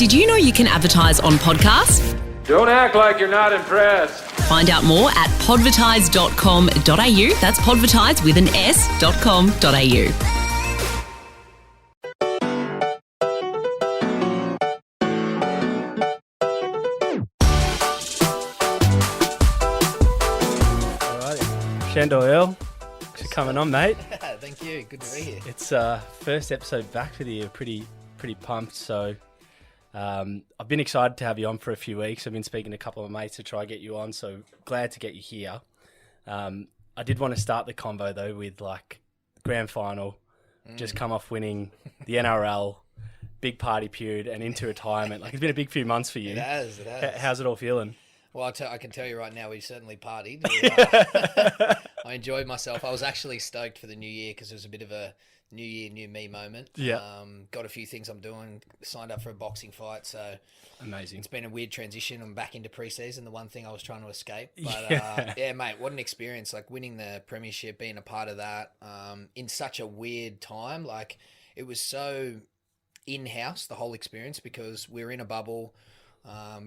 Did you know you can advertise on podcasts? Don't act like you're not impressed. Find out more at podvertise.com.au. That's podvertise with an s.com.au. Sandor Earl, thanks for coming on, mate. Thank you. Good to be here. It's first episode back with you. Pretty pumped. So I've been excited to have you on for a few weeks. I've been speaking to a couple of mates to try and get you on. So glad to get you here. I did want to start the convo though with like grand final. Just come off winning the NRL, big party period, and into retirement. Like it's been a big few months for you. It has. How's it all feeling? Well, I can tell you right now, we certainly partied. I enjoyed myself. I was actually stoked for the new year because it was a bit of a new year, new me moment. Yeah. Got a few things I'm doing. Signed up for a boxing fight. So amazing. It's been a weird transition. I'm back into preseason, the one thing I was trying to escape. But yeah, mate, what an experience. Like winning the Premiership, being a part of that in such a weird time. Like it was so in-house, the whole experience, because we were in a bubble.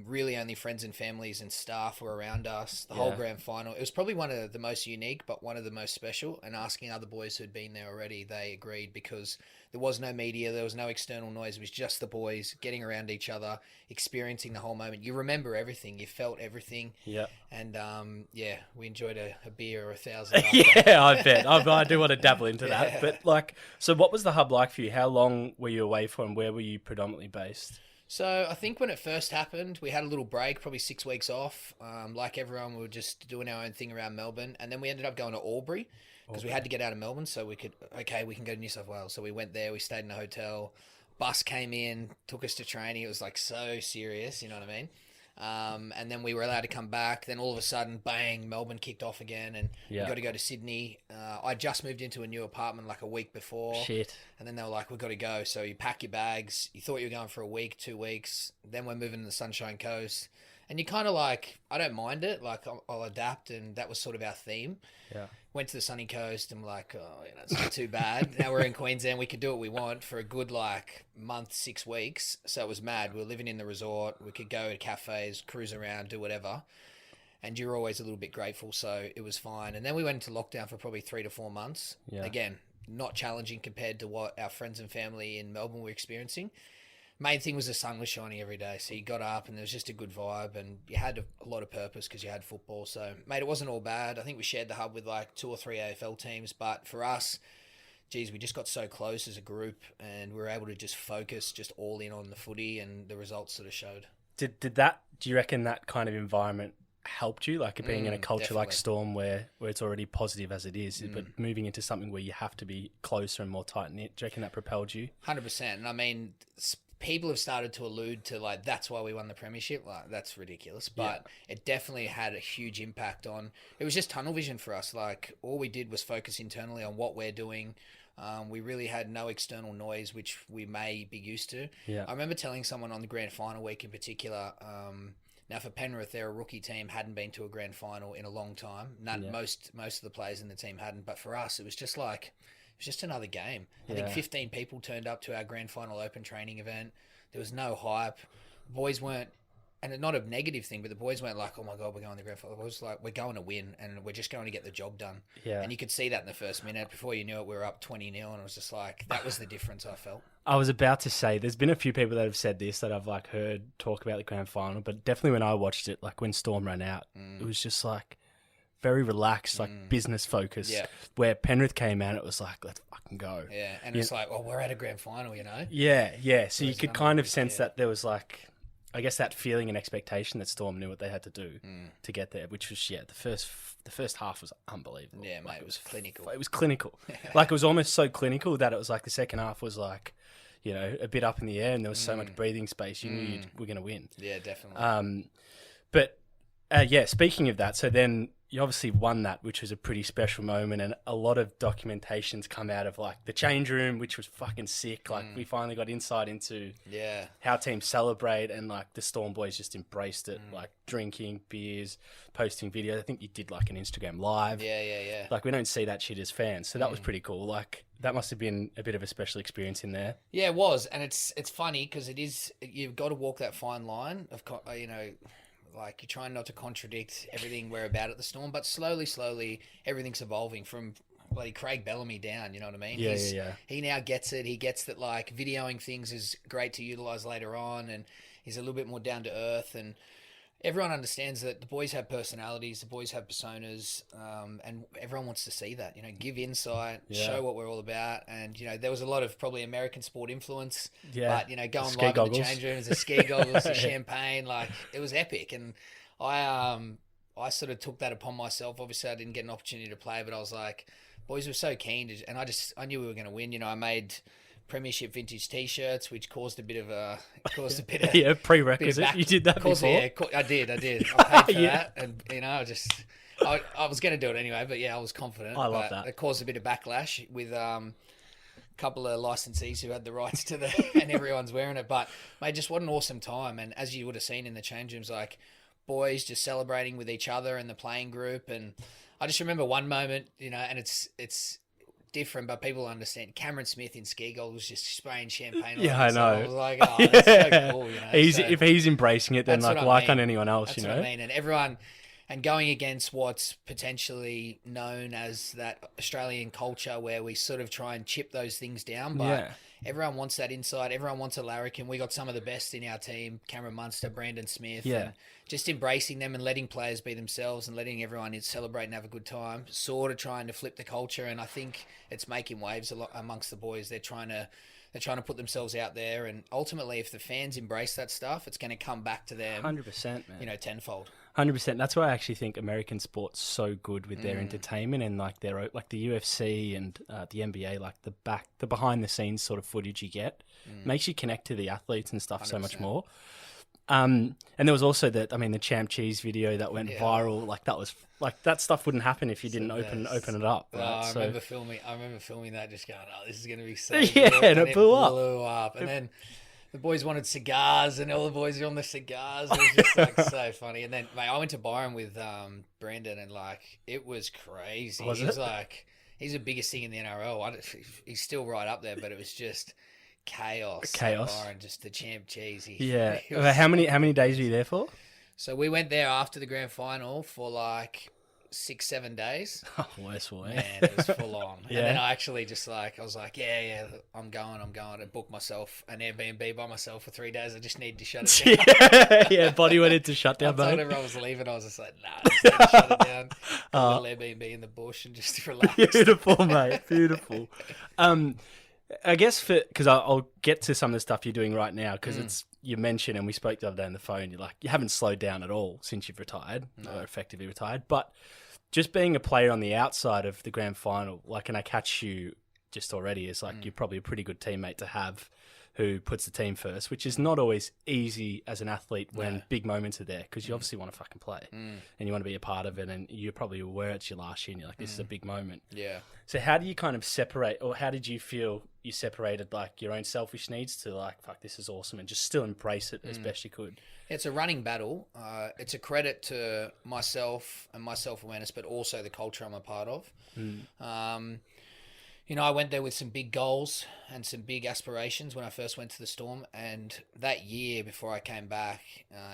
Really only friends and families and staff were around us. The whole grand final, it was probably one of the most unique, but one of the most special. And asking other boys who'd been there already, they agreed, because there was no media, there was no external noise. It was just the boys getting around each other, experiencing the whole moment. You remember everything, you felt everything. Yeah. And yeah, we enjoyed a beer or 1,000. Yeah, I bet. I do want to dabble into that. But like, so what was the hub like for you? How long were you away for, and where were you predominantly based? So I think when it first happened, we had a little break, probably 6 weeks off. Like everyone, we were just doing our own thing around Melbourne. And then we ended up going to Albury because we had to get out of Melbourne so we can go to New South Wales. So we went there, we stayed in a hotel. Bus came in, took us to training. It was like so serious, you know what I mean? And then we were allowed to come back. Then all of a sudden, bang, Melbourne kicked off again, and we got to go to Sydney. I just moved into a new apartment like a week before. Shit. And then they were like, we've got to go. So you pack your bags. You thought you were going for a week, 2 weeks. Then we're moving to the Sunshine Coast. And you kind of like, I don't mind it. Like, I'll adapt. And that was sort of our theme. Yeah. Went to the sunny coast and like, it's not too bad. Now we're in Queensland. We could do what we want for a good like month, 6 weeks. So it was mad. We were living in the resort. We could go to cafes, cruise around, do whatever. And you're always a little bit grateful. So it was fine. And then we went into lockdown for probably 3 to 4 months. Yeah. Again, not challenging compared to what our friends and family in Melbourne were experiencing. Main thing was the sun was shining every day. So you got up and there was just a good vibe, and you had a lot of purpose because you had football. So, mate, it wasn't all bad. I think we shared the hub with like 2 or 3 AFL teams. But for us, geez, we just got so close as a group, and we were able to just focus just all in on the footy, and the results sort of showed. Do you reckon that kind of environment helped you, like being in a culture definitely. like Storm where it's already positive as it is, but moving into something where you have to be closer and more tight-knit? Do you reckon that propelled you? 100%. And I mean, people have started to allude to like, that's why we won the Premiership. Like, that's ridiculous. But it definitely had a huge impact on, it was just tunnel vision for us. Like, all we did was focus internally on what we're doing. We really had no external noise, which we may be used to. Yeah. I remember telling someone on the grand final week in particular, now for Penrith, they're a rookie team, hadn't been to a grand final in a long time. Most of the players in the team hadn't. But for us, it was just like, it was just another game. I think 15 people turned up to our grand final open training event. There was no hype. Boys weren't, and not a negative thing, but the boys weren't like, oh my God, we're going to the grand final. It was like, we're going to win, and we're just going to get the job done. Yeah. And you could see that in the first minute. Before you knew it, we were up 20-0, and it was just like, that was the difference I felt. I was about to say, there's been a few people that have said this that I've like heard talk about the grand final, but definitely when I watched it, like when Storm ran out, it was just like very relaxed, like business focused. Yeah. Where Penrith came out, it was like, let's fucking go. Yeah, and it's like, well, we're at a grand final, you know? Yeah. So you could kind of sense that there was like, I guess that feeling and expectation that Storm knew what they had to do to get there, which was, the first half was unbelievable. Yeah, mate, it was clinical. It was clinical. Like, it was almost so clinical that it was like the second half was like, you know, a bit up in the air, and there was so much breathing space. You knew you were going to win. Yeah, definitely. But speaking of that, so then you obviously won that, which was a pretty special moment, and a lot of documentations come out of like the change room, which was fucking sick. Like we finally got insight into how teams celebrate, and like the Storm boys just embraced it, like drinking beers, posting videos. I think you did like an Instagram live. Yeah. Like we don't see that shit as fans, so that was pretty cool. Like that must have been a bit of a special experience in there. Yeah, it was, and it's funny because you've got to walk that fine line of like you're trying not to contradict everything we're about at the Storm, but slowly everything's evolving from bloody Craig Bellamy down. You know what I mean? Yeah. He now gets it. He gets that like videoing things is great to utilize later on, and he's a little bit more down to earth and. Everyone understands that the boys have personalities, the boys have personas, and everyone wants to see that. Give insight, show what we're all about, and there was a lot of probably American sport influence. Yeah, but going live in the change rooms, the ski goggles, the champagne, like it was epic. And I sort of took that upon myself. Obviously, I didn't get an opportunity to play, but I was like, boys were so keen, and I knew we were going to win. I made Premiership vintage T-shirts, which caused a bit of yeah, prerequisite. You did that before. Yeah, I did. I paid for that, and I was going to do it anyway. But yeah, I was confident. I love that. It caused a bit of backlash with a couple of licensees who had the rights to and everyone's wearing it. But mate, just what an awesome time! And as you would have seen in the change rooms, like boys just celebrating with each other and the playing group. And I just remember one moment, and it's different, but people understand. Cameron Smith in ski goggles was just spraying champagne. Yeah, I know. I was like, oh, that's so cool. If he's embracing it, then why can't anyone else? That's what I mean. And everyone, and going against what's potentially known as that Australian culture, where we sort of try and chip those things down, but everyone wants that insight. Everyone wants a larrikin. We got some of the best in our team: Cameron Munster, Brandon Smith. Yeah. And just embracing them and letting players be themselves and letting everyone celebrate and have a good time, sort of trying to flip the culture. And I think it's making waves a lot amongst the boys. They're trying to put themselves out there, and ultimately, if the fans embrace that stuff, it's going to come back to them 100%, man. Tenfold. 100%. That's why I actually think American sport's so good with their entertainment and like the UFC and the NBA, like the behind the scenes sort of footage you get makes you connect to the athletes and stuff 100%. So much more. And there was also the Champ Cheese video that went viral. Like that was like that stuff wouldn't happen if you didn't open it up. Right? I remember filming that, just going, "Oh, this is going to be so yeah," good. and it blew up. And then the boys wanted cigars, and all the boys were on the cigars. It was just like so funny. And then, mate, I went to Byron with Brandon, and like it was crazy. He's like, he's the biggest thing in the NRL. He's still right up there, but it was just chaos. Byron, just the Champ Cheese. How many days were you there for? So we went there after the grand final for like 6-7 days. Oh, worse way. Man, it was full on. And then I actually just I was like, yeah, I'm going. I booked myself an Airbnb by myself for 3 days. I just needed to shut it down. Body went into shutdown, I told everyone I was leaving. I was just like, nah, I just need to shut it down. Got a little Airbnb in the bush and just relax. Beautiful, mate. Beautiful. I guess because I'll get to some of the stuff you're doing right now, because it's, you mentioned, and we spoke the other day on the phone, you're like, you haven't slowed down at all since you've retired, or effectively retired, but just being a player on the outside of the grand final, like, and I catch you just already, is like, you're probably a pretty good teammate to have who puts the team first, which is not always easy as an athlete when big moments are there, because you obviously want to fucking play and you want to be a part of it, and you probably were at your last year and you're like, this is a big moment. Yeah. So how do you kind of separate, or how did you feel you separated like your own selfish needs to like, fuck, this is awesome, and just still embrace it as best you could? It's a running battle. It's a credit to myself and my self-awareness, but also the culture I'm a part of. I went there with some big goals and some big aspirations when I first went to the Storm. And that year before I came back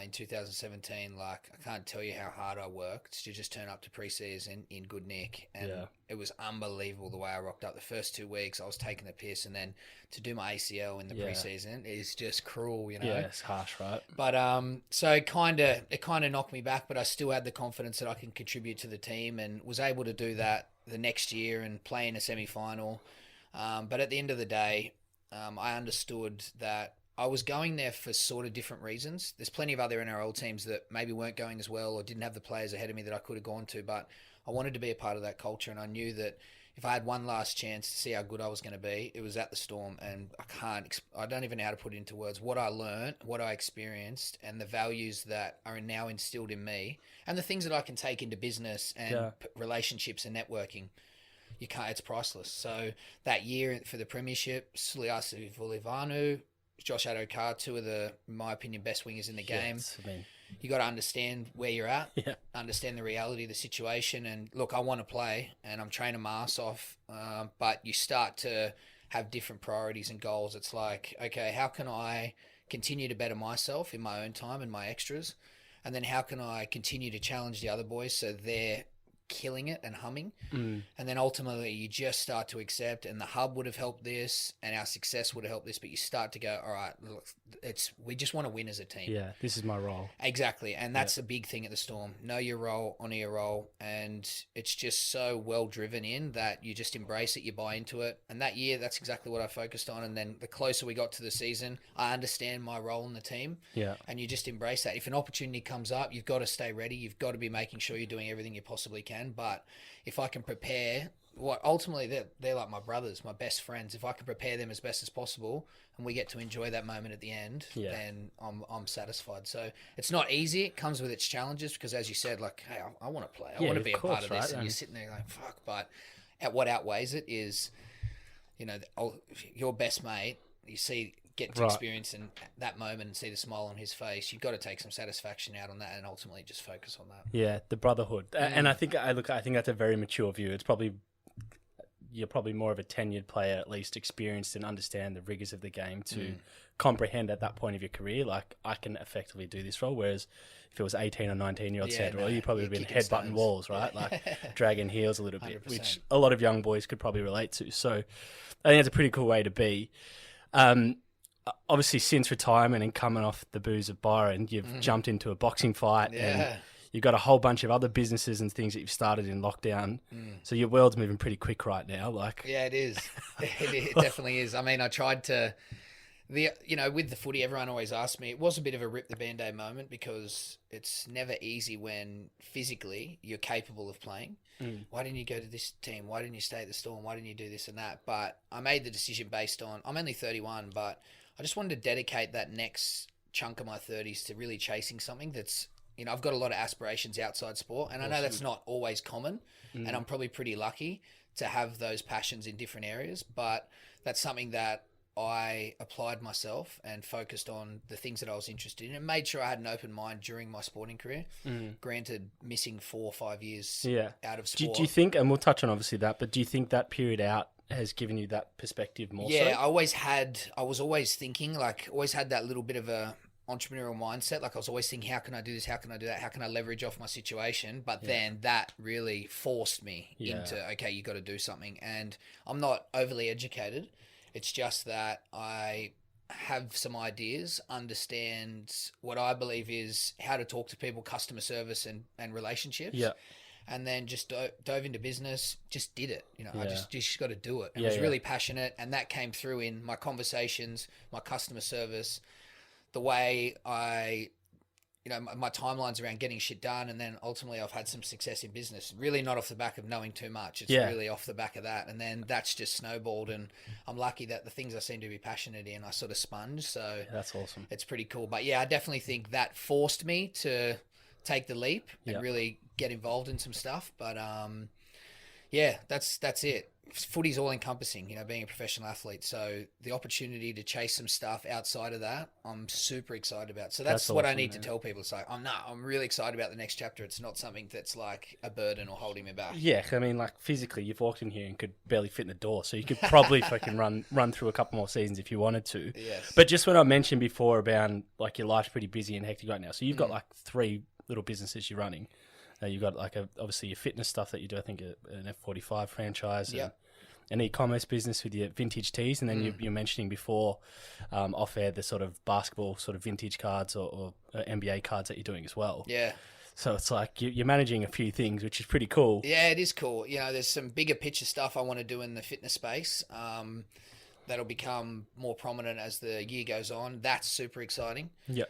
in 2017, like, I can't tell you how hard I worked to just turn up to pre-season in good nick. And it was unbelievable the way I rocked up. The first 2 weeks I was taking the piss, and then to do my ACL in the pre-season is just cruel, Yeah, it's harsh, right? But so it kind of knocked me back, but I still had the confidence that I can contribute to the team, and was able to do that the next year and play in a semi-final. But at the end of the day, I understood that I was going there for sort of different reasons. There's plenty of other NRL teams that maybe weren't going as well or didn't have the players ahead of me that I could have gone to, but I wanted to be a part of that culture, and I knew that if I had one last chance to see how good I was going to be, it was at the Storm. And I don't even know how to put it into words, what I learned, what I experienced, and the values that are now instilled in me, and the things that I can take into business and relationships and networking. It's priceless. So that year for the Premiership, Suliasi Vulivanu, Josh Adokar, two of the, in my opinion, best wingers in the game. you got to understand where you're at, Yeah. understand the reality of the situation. And look, I want to play and I'm training my ass off. But you start to have different priorities and goals. It's like, okay, how can I continue to better myself in my own time and my extras? And then how can I continue to challenge the other boys so they're killing it and humming? And then ultimately you just start to accept, and the hub would have helped this and our success would have helped this, but you start to go, all right, look, we just want to win as a team. Yeah, this is my role. Exactly. And that's a big thing at the Storm. Know your role, honour your role. And it's just so well driven in that you just embrace it, you buy into it. And that year, that's exactly what I focused on. And then the closer we got to the season, I understand my role in the team. Yeah. And you just embrace that. If an opportunity comes up, you've got to stay ready. You've got to be making sure you're doing everything you possibly can. But if I can prepare, ultimately they're like my brothers, my best friends. If I can prepare them as best as possible and we get to enjoy that moment at the end, then I'm satisfied. So it's not easy. It comes with its challenges because, as you said, like, hey, I want to play. I want to be a part of this. And you're sitting there like, fuck. But what outweighs it is, your best mate, you see, get to experience in that moment and see the smile on his face. You've got to take some satisfaction out on that and ultimately just focus on that. Yeah, the brotherhood. And I think that's a very mature view. You're probably more of a tenured player, at least experienced and understand the rigors of the game to comprehend at that point of your career. Like, I can effectively do this role. Whereas if it was 18 or 19-year-old Sandor Earl, you probably would have been headbutting walls, right? Like dragging heels a little bit, 100%. which a lot of young boys could probably relate to. So I think it's a pretty cool way to be. Obviously, since retirement and coming off the booze of Byron, you've jumped into a boxing fight. And you've got a whole bunch of other businesses and things that you've started in lockdown. So your world's moving pretty quick right now. Like, yeah, it is. It definitely is. I mean, I tried to, with the footy, everyone always asks me, it was a bit of a rip the Band-Aid moment because it's never easy when physically you're capable of playing. Why didn't you go to this team? Why didn't you stay at the Storm? Why didn't you do this and that? But I made the decision based on, I'm only 31, but I just wanted to dedicate that next chunk of my 30s to really chasing something that's, I've got a lot of aspirations outside sport, and I know that's not always common, and I'm probably pretty lucky to have those passions in different areas, but that's something that I applied myself and focused on the things that I was interested in and made sure I had an open mind during my sporting career. Granted, missing 4 or 5 years out of sport. Do you think, and we'll touch on obviously that, but do you think that period out has given you that perspective more so? Yeah, I was always thinking, like, always had that little bit of a entrepreneurial mindset. Like, I was always thinking, how can I do this? How can I do that? How can I leverage off my situation? But then that really forced me into, okay, you got to do something. And I'm not overly educated. It's just that I have some ideas, understand what I believe is how to talk to people, customer service and relationships. Yeah. And then just dove into business, just did it. I just got to do it. I was really passionate, and that came through in my conversations, my customer service, the way I, my timelines around getting shit done. And then ultimately I've had some success in business, really not off the back of knowing too much. It's really off the back of that. And then that's just snowballed. And I'm lucky that the things I seem to be passionate in, I sort of sponge. So that's awesome. It's pretty cool. But I definitely think that forced me to take the leap and really get involved in some stuff. But that's it. Footy's all encompassing, being a professional athlete. So the opportunity to chase some stuff outside of that, I'm super excited about. So that's what awesome, I need to tell people. It's like, I'm really excited about the next chapter. It's not something that's like a burden or holding me back. Yeah, I mean, like, physically, you've walked in here and could barely fit in the door. So you could probably fucking run through a couple more seasons if you wanted to. Yes. But just when I mentioned before about, like, your life's pretty busy and hectic right now. So you've got like 3 little businesses you're running. You've got like obviously your fitness stuff that you do. I think an F45 franchise. Yep. An e-commerce business with your vintage tees, and then you're mentioning before off air the sort of basketball sort of vintage cards or NBA cards that you're doing as well. Yeah. So it's like you're managing a few things, which is pretty cool. Yeah, it is cool. There's some bigger picture stuff I want to do in the fitness space that'll become more prominent as the year goes on. That's super exciting. Yeah.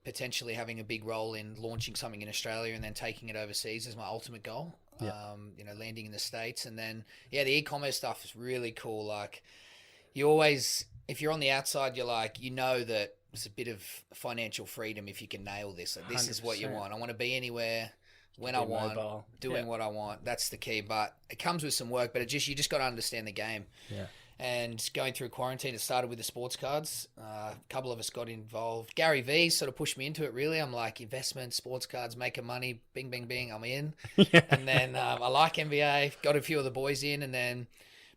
Potentially having a big role in launching something in Australia and then taking it overseas is my ultimate goal. Yeah. Landing in the States. And then, the e-commerce stuff is really cool. Like, you always, if you're on the outside, you're like, that it's a bit of financial freedom if you can nail this. Like, this 100%. Is what you want. I want to be anywhere when I want, doing what I want. That's the key. But it comes with some work, but you just got to understand the game. Yeah. And going through quarantine, it started with the sports cards. A couple of us got involved. Gary Vee sort of pushed me into it, really. I'm like, investment, sports cards, making money, bing, bing, bing, I'm in. And then I like NBA, got a few of the boys in. And then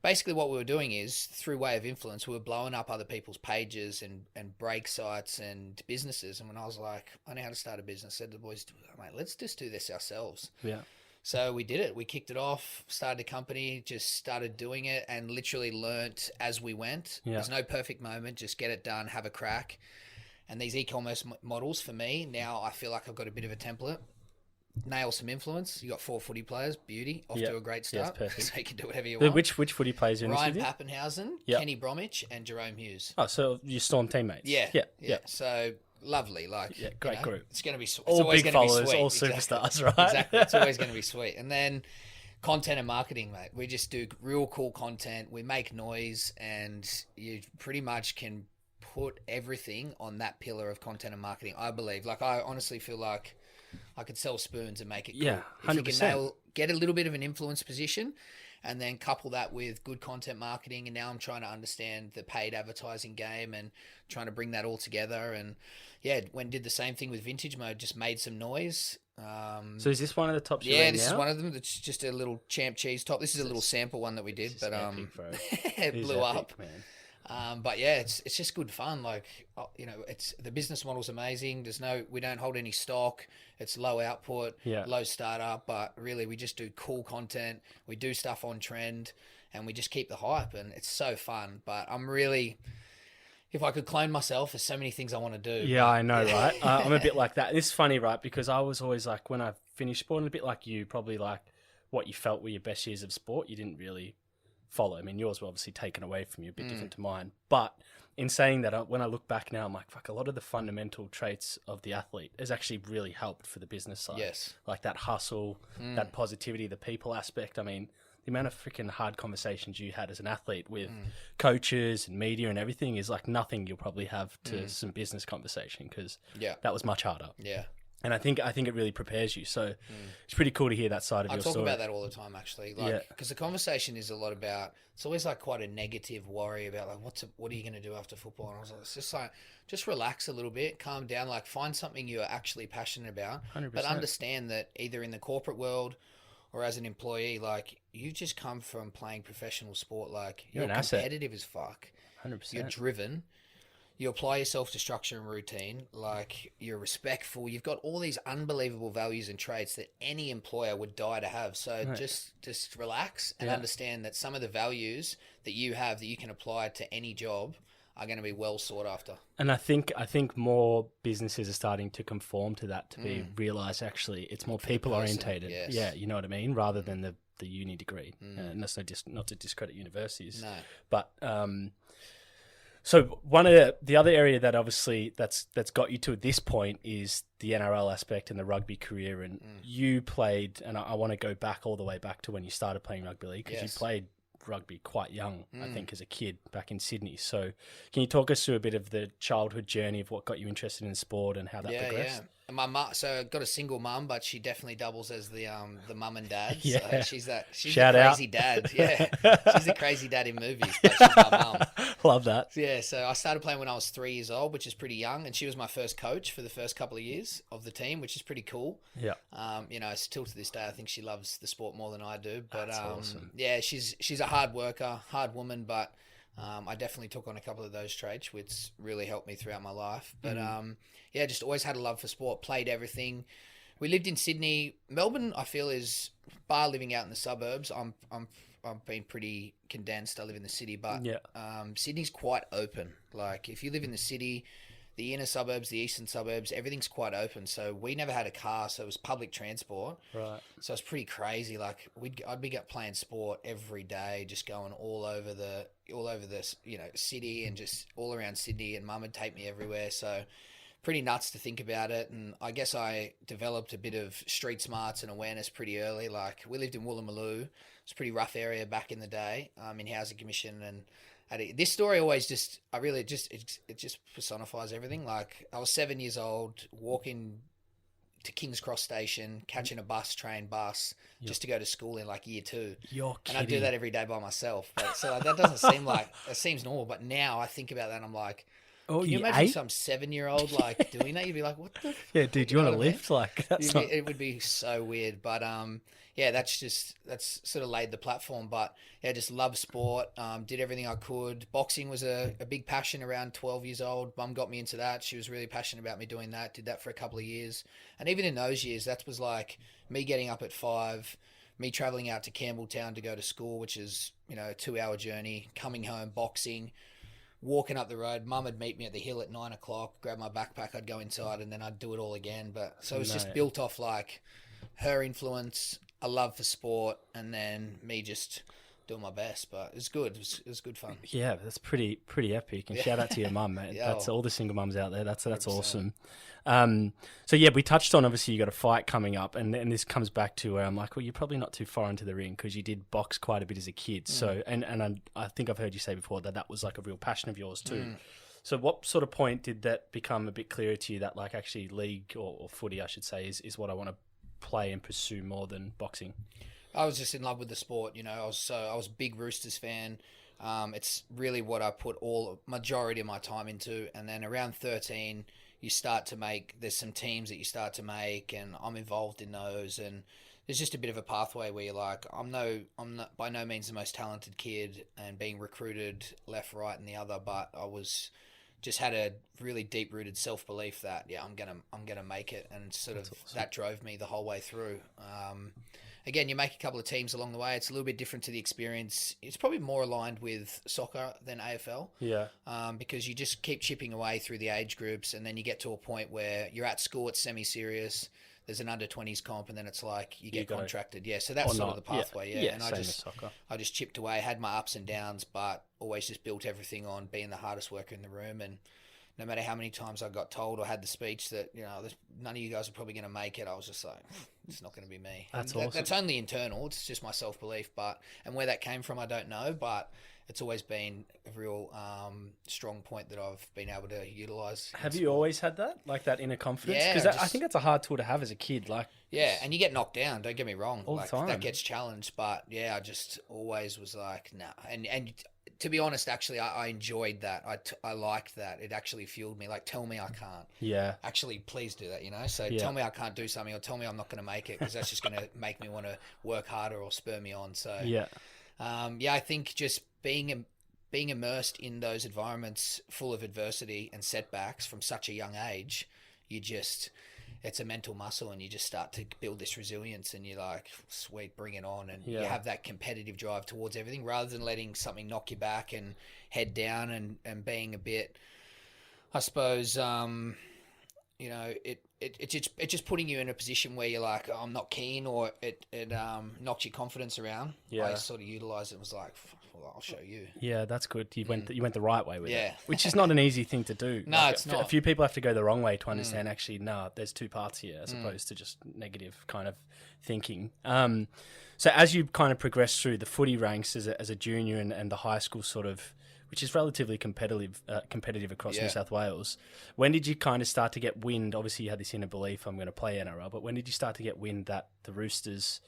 basically what we were doing is, through way of influence, we were blowing up other people's pages and break sites and businesses. And when I was like, I know how to start a business, I said to the boys, mate, let's just do this ourselves. Yeah. So we did it. We kicked it off, started a company, just started doing it, and literally learnt as we went. Yeah. There's no perfect moment. Just get it done, have a crack. And these e-commerce models, for me, now I feel like I've got a bit of a template. Nail some influence. You got 4 footy players, beauty, off to a great start. Yes, perfect. So you can do whatever you want. Which footy players are in Ryan this with Pappenhausen, Yep. Kenny Bromwich, and Jerome Hughes. you? Oh, so your Storm teammates. Yeah. So lovely. Like, great group. It's going to be it's All always big gonna be followers, sweet. all Exactly. superstars, right? Exactly. It's always going to be sweet. And then content and marketing, mate. We just do real cool content. We make noise, and you pretty much can put everything on that pillar of content and marketing, I believe. Like, I honestly feel like I could sell spoons and make it cool. Yeah, 100%. If you can get a little bit of an influence position and then couple that with good content marketing, and now I'm trying to understand the paid advertising game and trying to bring that all together. And did the same thing with Vintage Mode, just made some noise. So is this one of the tops you're Yeah, in this now? is one of them. It's just a little champ cheese top. This is a little sample one that we did, but Epic, bro. it He's blew epic, up. man. But yeah, it's just good fun. Like, it's the business model's amazing. We don't hold any stock. It's low output, low startup, but really we just do cool content. We do stuff on trend, and we just keep the hype, and it's so fun. But I'm really, if I could clone myself, there's so many things I want to do. Yeah, I know, right? I'm a bit like that. It's funny, right? Because I was always like, when I finished sport, and a bit like you, probably like what you felt were your best years of sport, you didn't really follow. I mean, yours were obviously taken away from you, a bit different to mine. But in saying that, when I look back now, I'm like, fuck, a lot of the fundamental traits of the athlete has actually really helped for the business side. Yes. Like that hustle, that positivity, the people aspect. I mean, the amount of freaking hard conversations you had as an athlete with coaches and media and everything is like nothing you'll probably have to some business conversation, because that was much harder. Yeah. And I think it really prepares you. So it's pretty cool to hear that side of I your talk story. about that all the time, actually. Like, because the conversation is a lot about, it's always like quite a negative worry about like, what are you going to do after football? And I was like, it's just like, just relax a little bit, calm down, like find something you're actually passionate about, 100%. but understand that either in the corporate world or as an employee, like, you just come from playing professional sport. Like, You're you're an asset. competitive as fuck. 100%. You're driven. You apply yourself to structure and routine. Like, you're respectful. You've got all these unbelievable values and traits that any employer would die to have. So just relax and understand that some of the values that you have that you can apply to any job are going to be well sought after. And I think more businesses are starting to conform to that, to be realised actually it's more people orientated. Yes. Yeah, you know what I mean? Rather than the uni degree. And that's not to discredit universities. No. But so one of the other area that obviously that's got you to this point is the NRL aspect and the rugby career. And you played, and I want to go back all the way back to when you started playing rugby league, because you played rugby quite young, I think, as a kid back in Sydney. So can you talk us through a bit of the childhood journey of what got you interested in sport and how that progressed? Yeah. My mum, so I've got a single mum, but she definitely doubles as the mum and dad. Yeah. So she's the Shout out. crazy dad. Yeah. She's the crazy dad in movies, but she's my mum. Love that. Yeah, so I started playing when I was 3 years old, which is pretty young, and she was my first coach for the first couple of years of the team, which is pretty cool. Yeah. Still to this day, I think she loves the sport more than I do. But That's awesome. yeah, she's a hard worker, hard woman, but I definitely took on a couple of those traits, which really helped me throughout my life. But just always had a love for sport, played everything. We lived in Sydney. Melbourne, I feel, is, bar living out in the suburbs. I'm been pretty condensed. I live in the city, but Sydney's quite open. Like, if you live in the city, the inner suburbs, the eastern suburbs, everything's quite open. So we never had a car, so it was public transport. Right. So it's pretty crazy. Like, I'd be playing sport every day, just going all over the city and just all around Sydney. And Mum would take me everywhere. So pretty nuts to think about it. And I guess I developed a bit of street smarts and awareness pretty early. Like, we lived in Woolloomooloo. It's a pretty rough area back in the day, in housing commission. And this story always it just personifies everything. Like, I was 7 years old, walking to King's Cross Station, catching a train bus, just to go to school in like year 2. You're and I do kidding. that every day by myself. But so that doesn't seem like it seems normal. But now I think about that, and I'm like, Oh, can you you imagine 8? some 7-year-old like doing that? You'd be like, what the? Yeah, dude, you want know to what I mean? lift? Like, that's not... It would be so weird. But yeah, that's sort of laid the platform. But yeah, just love sport. Did everything I could. Boxing was a big passion around 12 years old. Mum got me into that. She was really passionate about me doing that. Did that for a couple of years. And even in those years, that was like me getting up at 5, me traveling out to Campbelltown to go to school, which is, a 2-hour journey, coming home, boxing, walking up the road. Mum would meet me at the hill at 9 o'clock, grab my backpack, I'd go inside, and then I'd do it all again. But so it was just built off like her influence, a love for sport, and then me just doing my best. But it was good. It was good fun. Yeah, that's pretty epic. And shout out to your mum, mate. That's all the single mums out there. That's 100%. Awesome. So yeah, we touched on, obviously you got a fight coming up, and this comes back to where I'm like, well, you're probably not too far into the ring because you did box quite a bit as a kid. So and I think I've heard you say before that was like a real passion of yours too. So what sort of point did that become a bit clearer to you that like actually league or footy, I should say, is what I want to play and pursue more than boxing? I was just in love with the sport. I was a big Roosters fan. It's really what I put majority of my time into. And then around 13, you start to there's some teams that you start to make, and I'm involved in those. And there's just a bit of a pathway where you're like, I'm not by no means the most talented kid, and being recruited left, right, and the other, but I was just had a really deep rooted self belief that I'm gonna make it, and sort of awesome. That drove me the whole way through. Again, you make a couple of teams along the way. It's a little bit different to the experience. It's probably more aligned with soccer than AFL. Yeah. Because you just keep chipping away through the age groups, and then you get to a point where you're at school, it's semi-serious. There's an under-20s comp, and then it's like you get contracted. Yeah, so that's sort of the pathway. Yeah. And I just chipped away, had my ups and downs, but always just built everything on being the hardest worker in the room. And no matter how many times I got told or had the speech that, none of you guys are probably going to make it, I was just like, it's not going to be me. That's awesome. That's only internal. It's just my self-belief. And where that came from, I don't know, but it's always been a real strong point that I've been able to utilise. Have you always had that? Like that inner confidence? Yeah. Because I think that's a hard tool to have as a kid. Yeah, and you get knocked down, don't get me wrong. All the time. That gets challenged, but yeah, I just always was like, nah. And to be honest, actually, I enjoyed that. I liked that. It actually fueled me. Like, tell me I can't. Yeah. Actually, please do that, So tell me I can't do something, or tell me I'm not going to make it, because that's just going to make me want to work harder or spur me on. So yeah. I think just being immersed in those environments full of adversity and setbacks from such a young age, it's a mental muscle, and you just start to build this resilience, and you're like, sweet, bring it on. And you have that competitive drive towards everything, rather than letting something knock you back and head down and being a bit, I suppose, it's just putting you in a position where you're like, I'm not keen, or it knocks your confidence around. Yeah. I sort of utilised it and was like, well, I'll show you. Yeah, that's good. You went the right way with it, which is not an easy thing to do. No, it's not. A few people have to go the wrong way to understand, actually, there's two parts here, as opposed to just negative kind of thinking. So as you kind of progress through the footy ranks as a junior and the high school sort of, which is relatively competitive across New South Wales. When did you kind of start to get wind? Obviously, you had this inner belief, I'm going to play NRL, but when did you start to get wind that the Roosters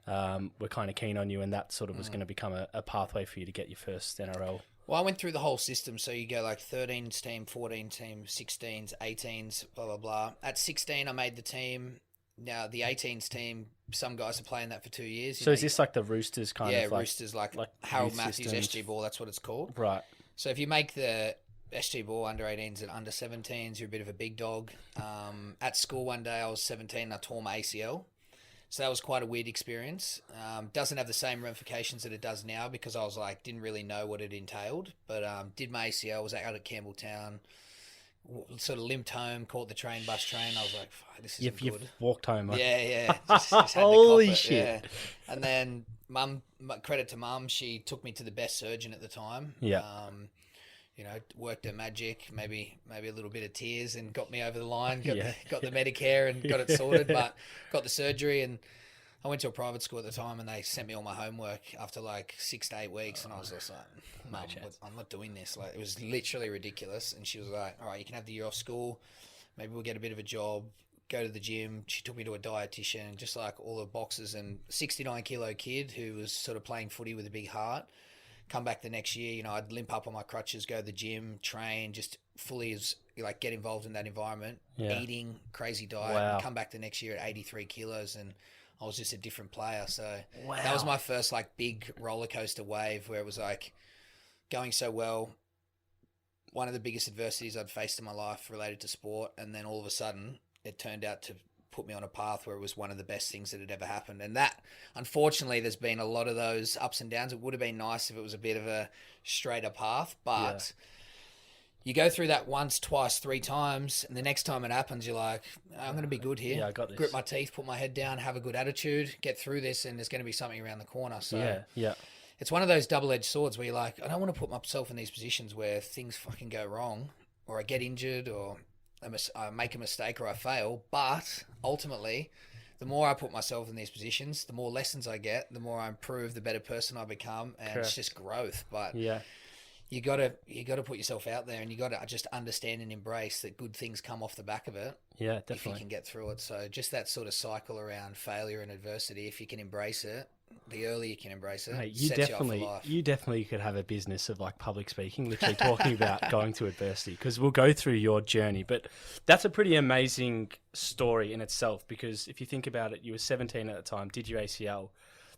were kind of keen on you, and that sort of was going to become a pathway for you to get your first NRL? Well, I went through the whole system. So you go like 13s team, 14 team, 16s, 18s, blah, blah, blah. At 16, I made the team. Now, the 18s team, some guys are playing that for 2 years. So is this like the Roosters kind of? Yeah, Roosters, like Harold Matthews, SG Ball, that's what it's called. Right. So if you make the SG Ball under 18s and under 17s, you're a bit of a big dog. At school one day, I was 17, I tore my ACL. So that was quite a weird experience. Doesn't have the same ramifications that it does now, because I was like, didn't really know what it entailed. But did my ACL, was out at Campbelltown, sort of limped home, caught the bus train. I was like, this isn't good. You've walked home. Huh? Yeah. Just had Holy to cop it, shit. Yeah. And then credit to mum, she took me to the best surgeon at the time. Yeah. Worked her magic, maybe a little bit of tears, and got me over the line, got the Medicare and got it sorted, but got the surgery. And I went to a private school at the time, and they sent me all my homework after like 6 to 8 weeks. And I was just like, Mum, I'm not doing this. Like, it was literally ridiculous. And she was like, all right, you can have the year off school. Maybe we'll get a bit of a job. go to the gym. She took me to a dietitian, just like all the boxes. And 69-kilo kid who was sort of playing footy with a big heart. Come back the next year, I'd limp up on my crutches, go to the gym, train, just fully like get involved in that environment, eating, crazy diet, and come back the next year at 83 kilos, and I was just a different player. So that was my first like big roller coaster wave where it was like going so well. One of the biggest adversities I'd faced in my life related to sport, and then all of a sudden it turned out to put me on a path where it was one of the best things that had ever happened. And that, unfortunately, there's been a lot of those ups and downs. It would have been nice if it was a bit of a straighter path, but you go through that once, twice, 3 times, and the next time it happens, you're like, I'm going to be good here. Yeah, I got this. Grit my teeth, put my head down, have a good attitude, get through this, and there's going to be something around the corner. So it's one of those double-edged swords where you're like, I don't want to put myself in these positions where things fucking go wrong, or I get injured, or I make a mistake, or I fail. But ultimately, the more I put myself in these positions, the more lessons I get, the more I improve, the better person I become, and it's just growth. But you gotta put yourself out there, and you gotta just understand and embrace that good things come off the back of it. Yeah, definitely. If you can get through it. So just that sort of cycle around failure and adversity, if you can embrace it, the earlier you can embrace it, Mate, you definitely could have a business of like public speaking, literally talking about going through adversity, because we'll go through your journey. But that's a pretty amazing story in itself, because if you think about it, you were 17 at the time, did your ACL,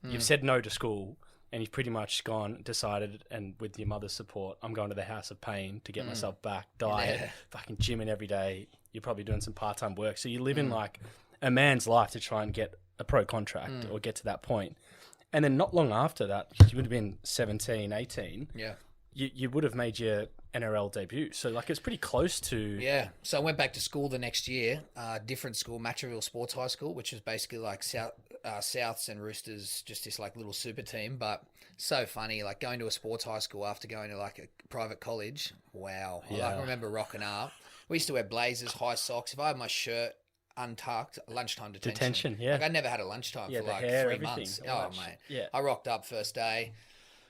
you've said no to school, and you've pretty much decided, and with your mother's support, I'm going to the House of Pain to get myself back, diet, fucking gymming every day. You're probably doing some part-time work. So you live in like a man's life to try and get a pro contract or get to that point. And then not long after that, because you would have been 17, 18, you would have made your NRL debut. So like it's pretty close to... Yeah. So I went back to school the next year, different school, Matraville Sports High School, which is basically like Souths and Roosters, just this like little super team. But so funny, like going to a sports high school after going to like a private college. Wow. Yeah. I remember rocking up. We used to wear blazers, high socks. If I had my shirt untucked, lunchtime detention. Like I never had a lunchtime for like hair, 3 months. Oh, mate. Yeah. I rocked up first day.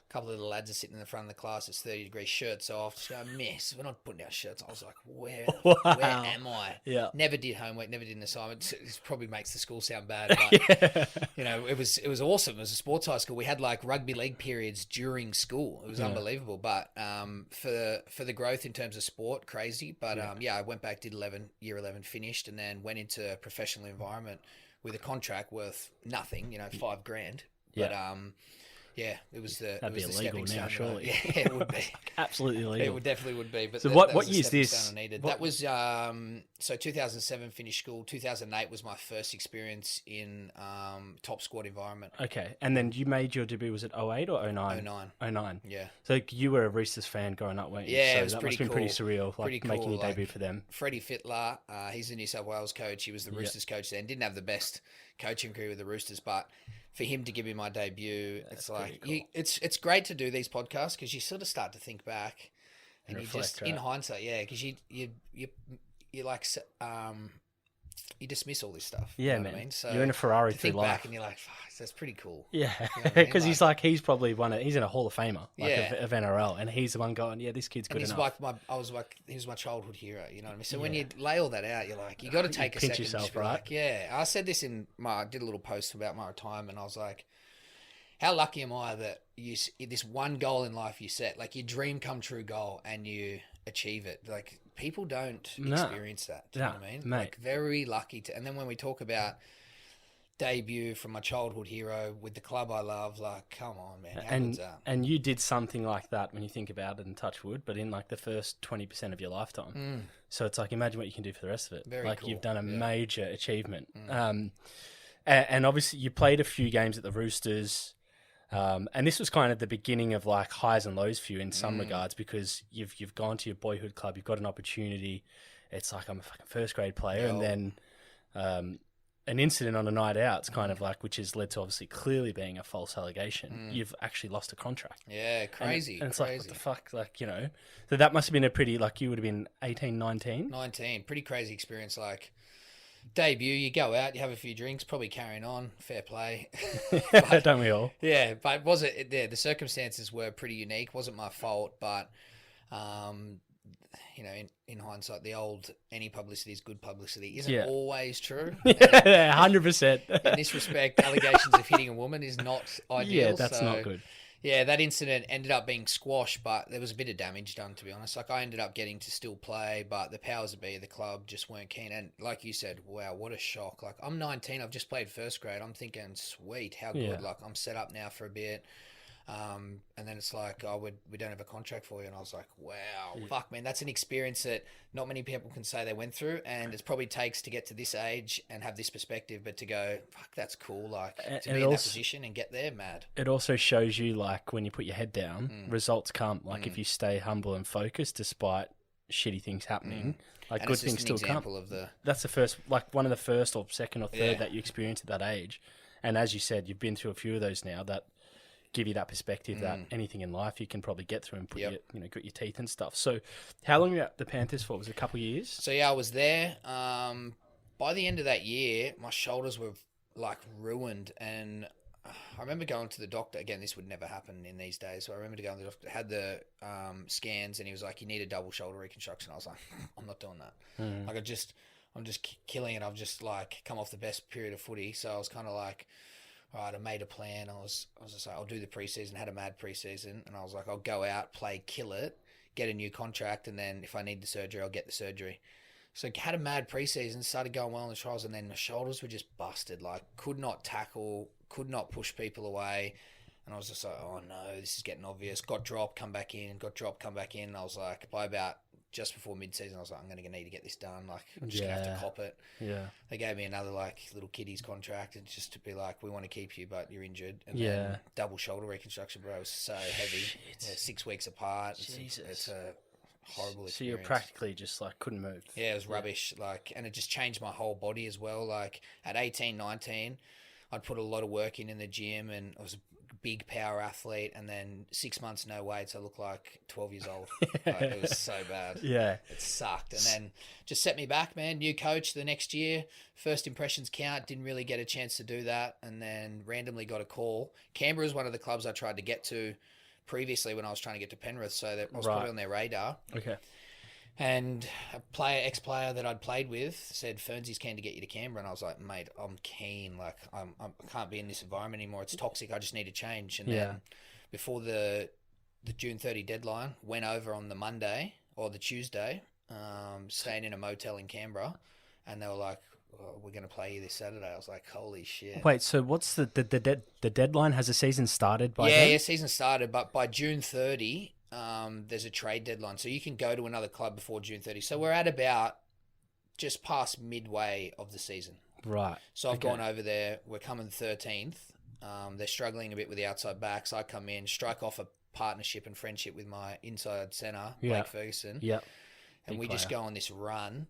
A couple of the lads are sitting in the front of the class. It's 30-degree shirts off. Just going, miss, we're not putting our shirts. I was like, where am I? Yeah. Never did homework, never did an assignment. This probably makes the school sound bad, but it was awesome. It was a sports high school. We had like rugby league periods during school. It was unbelievable. But for the growth in terms of sport, crazy. But I went back, did year 11, finished, and then went into a professional environment with a contract worth nothing, $5,000. But it was the That'd be illegal now, surely. Yeah, it would be. Absolutely illegal. It definitely would be. But so that what was year is this? That was so 2007 finished school. 2008 was my first experience in top squad environment. Okay, and then you made your debut, was it 08 or 09? 09. 09. Yeah. So you were a Roosters fan growing up, weren't you? Yeah, so it was that pretty must have been pretty cool. surreal, like Pretty cool, making your like, debut for them. Freddie Fittler, he's the New South Wales coach. He was the Roosters coach then. Didn't have the best coaching career with the Roosters, but for him to give me my debut, it's like cool. it's great to do these podcasts because you sort of start to think back, and you reflect, just right? in hindsight, because you like you dismiss all this stuff. Yeah, you know man. What I mean? So you're in a Ferrari to through think life. back and you're like, fuck, that's pretty cool. Yeah, You know what I mean? because he's probably he's in a Hall of Famer Yeah. of NRL, and he's the one going, yeah, this kid's good And enough. he was my childhood hero. You know what I mean? So when you lay all that out, you're like, you got to take a pinch second. yourself, just be right? Like, yeah, I said this I did a little post about my retirement. I was like, how lucky am I that this one goal in life you set, like your dream come true goal, and you achieve it. Like people don't experience that. Do you know what I mean? Mate. Like very lucky to. And then when we talk about debut from my childhood hero with the club I love, like come on, man, how good's that? And you did something like that when you think about it, and touch wood, but in like the first 20% of your lifetime. So it's like, imagine what you can do for the rest of it. Very like cool. You've done a major achievement. And obviously you played a few games at the Roosters. And this was kind of the beginning of like highs and lows for you in some regards, because you've gone to your boyhood club, you've got an opportunity. It's like, I'm a fucking first grade player. And then an incident on a night out, it's kind of like, which has led to obviously clearly being a false allegation. You've actually lost a contract. Yeah, crazy. And it's crazy. like, what the fuck? Like, so that must have been a pretty, like you would have been 18, 19? 19, pretty crazy experience. Like debut, you go out, you have a few drinks, probably carrying on, fair play. Don't we all? Yeah, but the circumstances were pretty unique. Wasn't my fault, but in hindsight, the old any publicity is good publicity isn't Yeah. always true. Yeah, 100%. In this respect, allegations of hitting a woman is not ideal. Yeah, that's so, not good. Yeah, that incident ended up being squashed, but there was a bit of damage done, to be honest. Like, I ended up getting to still play, but the powers that be of the club just weren't keen. And like you said, wow, what a shock. Like, I'm 19, I've just played first grade. I'm thinking, sweet, how good. Yeah. Like, I'm set up now for a bit. And then it's like, oh, we don't have a contract for you. And I was like, wow, fuck, man, that's an experience that not many people can say they went through. And it probably takes to get to this age and have this perspective, but to go, fuck, that's cool. Like, to be in that position and get there, mad. It also shows you, like, when you put your head down, results come. Like, if you stay humble and focused despite shitty things happening, like, And good it's just things an still come. example of the... That's the first, like, one of the first or second or third Yeah. that you experience at that age. And as you said, you've been through a few of those now that give you that perspective that anything in life you can probably get through and put Yep. your, grit your teeth and stuff. So how long were you at the Panthers for? Was it a couple of years? So yeah, I was there. By the end of that year, my shoulders were like ruined, and I remember going to the doctor. Again, this would never happen in these days. So I remember going to the doctor, had the scans, and he was like, "You need a double shoulder reconstruction." I was like, "I'm not doing that." Like, I'm just killing it. I've just like come off the best period of footy, so I was kind of like, all right, I made a plan. I was just like, I'll do the preseason, had a mad preseason, and I was like, I'll go out, play, kill it, get a new contract, and then if I need the surgery, I'll get the surgery. So had a mad preseason, started going well in the trials, and then my shoulders were just busted. Like, could not tackle, could not push people away. And I was just like, oh no, this is getting obvious. Got dropped, come back in, got dropped, come back in. And I was like, by about just before mid-season, I was like, I'm going to need to get this done. Like, I'm just going to have to cop it. Yeah. They gave me another, like, little kiddies contract, and just to be like, we want to keep you, but you're injured. And then double shoulder reconstruction, bro, was so heavy. Yeah, 6 weeks apart. Jesus. It's a horrible experience. So you're practically just, like, couldn't move. Yeah, it was rubbish. Like, and it just changed my whole body as well. Like, at 18, 19, I'd put a lot of work in the gym, and I was a big power athlete, and then 6 months no weights, I looked like 12 years old. Like, it was so bad. Yeah. It sucked. And then just set me back, man. New coach the next year. First impressions count. Didn't really get a chance to do that. And then randomly got a call. Canberra is one of the clubs I tried to get to previously when I was trying to get to Penrith, so that I was put on their radar. Okay. And a ex-player that I'd played with said, Fernsy's keen to get you to Canberra. And I was like, mate, I'm keen. Like, I can't be in this environment anymore. It's toxic. I just need to change. And then before the June 30 deadline, went over on the Monday or the Tuesday, staying in a motel in Canberra. And they were like, oh, we're going to play you this Saturday. I was like, holy shit. Wait, so what's the deadline? Has the season started by then? Yeah, season started. But by June 30... there's a trade deadline, so you can go to another club before June 30. So we're at about just past midway of the season. Right. So I've gone over there. We're coming 13th. They're struggling a bit with the outside backs. I come in, strike off a partnership and friendship with my inside centre, Blake Ferguson. Yep. And we just go on this run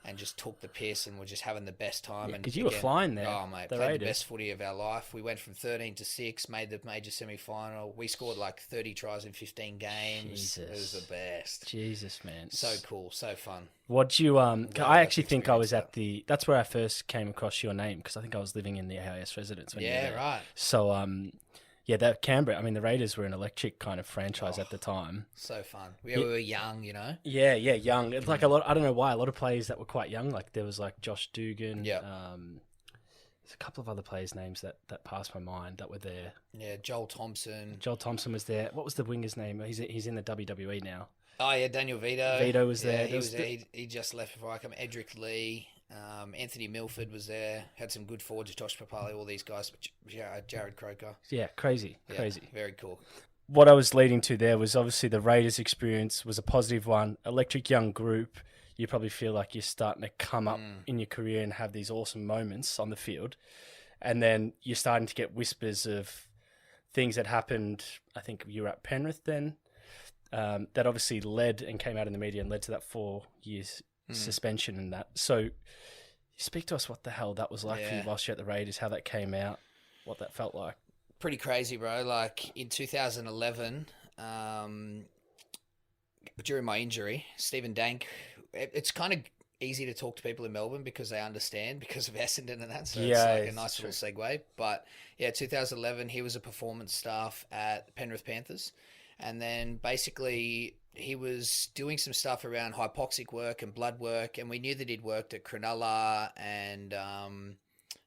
and just took the piss, and we're just having the best time. Because you were flying there. Oh, mate, played the best footy of our life. We went from 13 to 6, made the major semi-final. We scored like 30 tries in 15 games. Jesus. It was the best. Jesus, man. So cool, so fun. What'd you, I actually think I was at that's where I first came across your name, because I think I was living in the AIS residence when you were there. Right. So, that Canberra, I mean, the Raiders were an electric kind of franchise at the time. So fun. We were young, you know? Yeah, young. It's like a lot, I don't know why, a lot of players that were quite young, like there was like Josh Dugan. Yeah. There's a couple of other players' names that passed my mind that were there. Yeah, Joel Thompson. Joel Thompson was there. What was the winger's name? He's in the WWE now. Oh, yeah, Daniel Vito. Vito was there. He just left before I come. Edric Lee. Anthony Milford was there. Had some good forwards. Josh Papali, all these guys. Jared Croker. Yeah, crazy. Very cool. What I was leading to there was obviously the Raiders experience was a positive one. Electric young group. You probably feel like you're starting to come up in your career and have these awesome moments on the field. And then you're starting to get whispers of things that happened. I think you were at Penrith then. That obviously led and came out in the media and led to that 4 years suspension and that. So speak to us what the hell that was like for you whilst you're at the Raiders, how that came out, what that felt like. Pretty crazy, bro. Like in 2011, during my injury, Stephen Dank, it's kind of easy to talk to people in Melbourne because they understand because of Essendon and that. So it's like a nice little segue. But yeah, 2011, he was a performance staff at Penrith Panthers. And then basically he was doing some stuff around hypoxic work and blood work, and we knew that he'd worked at Cronulla and I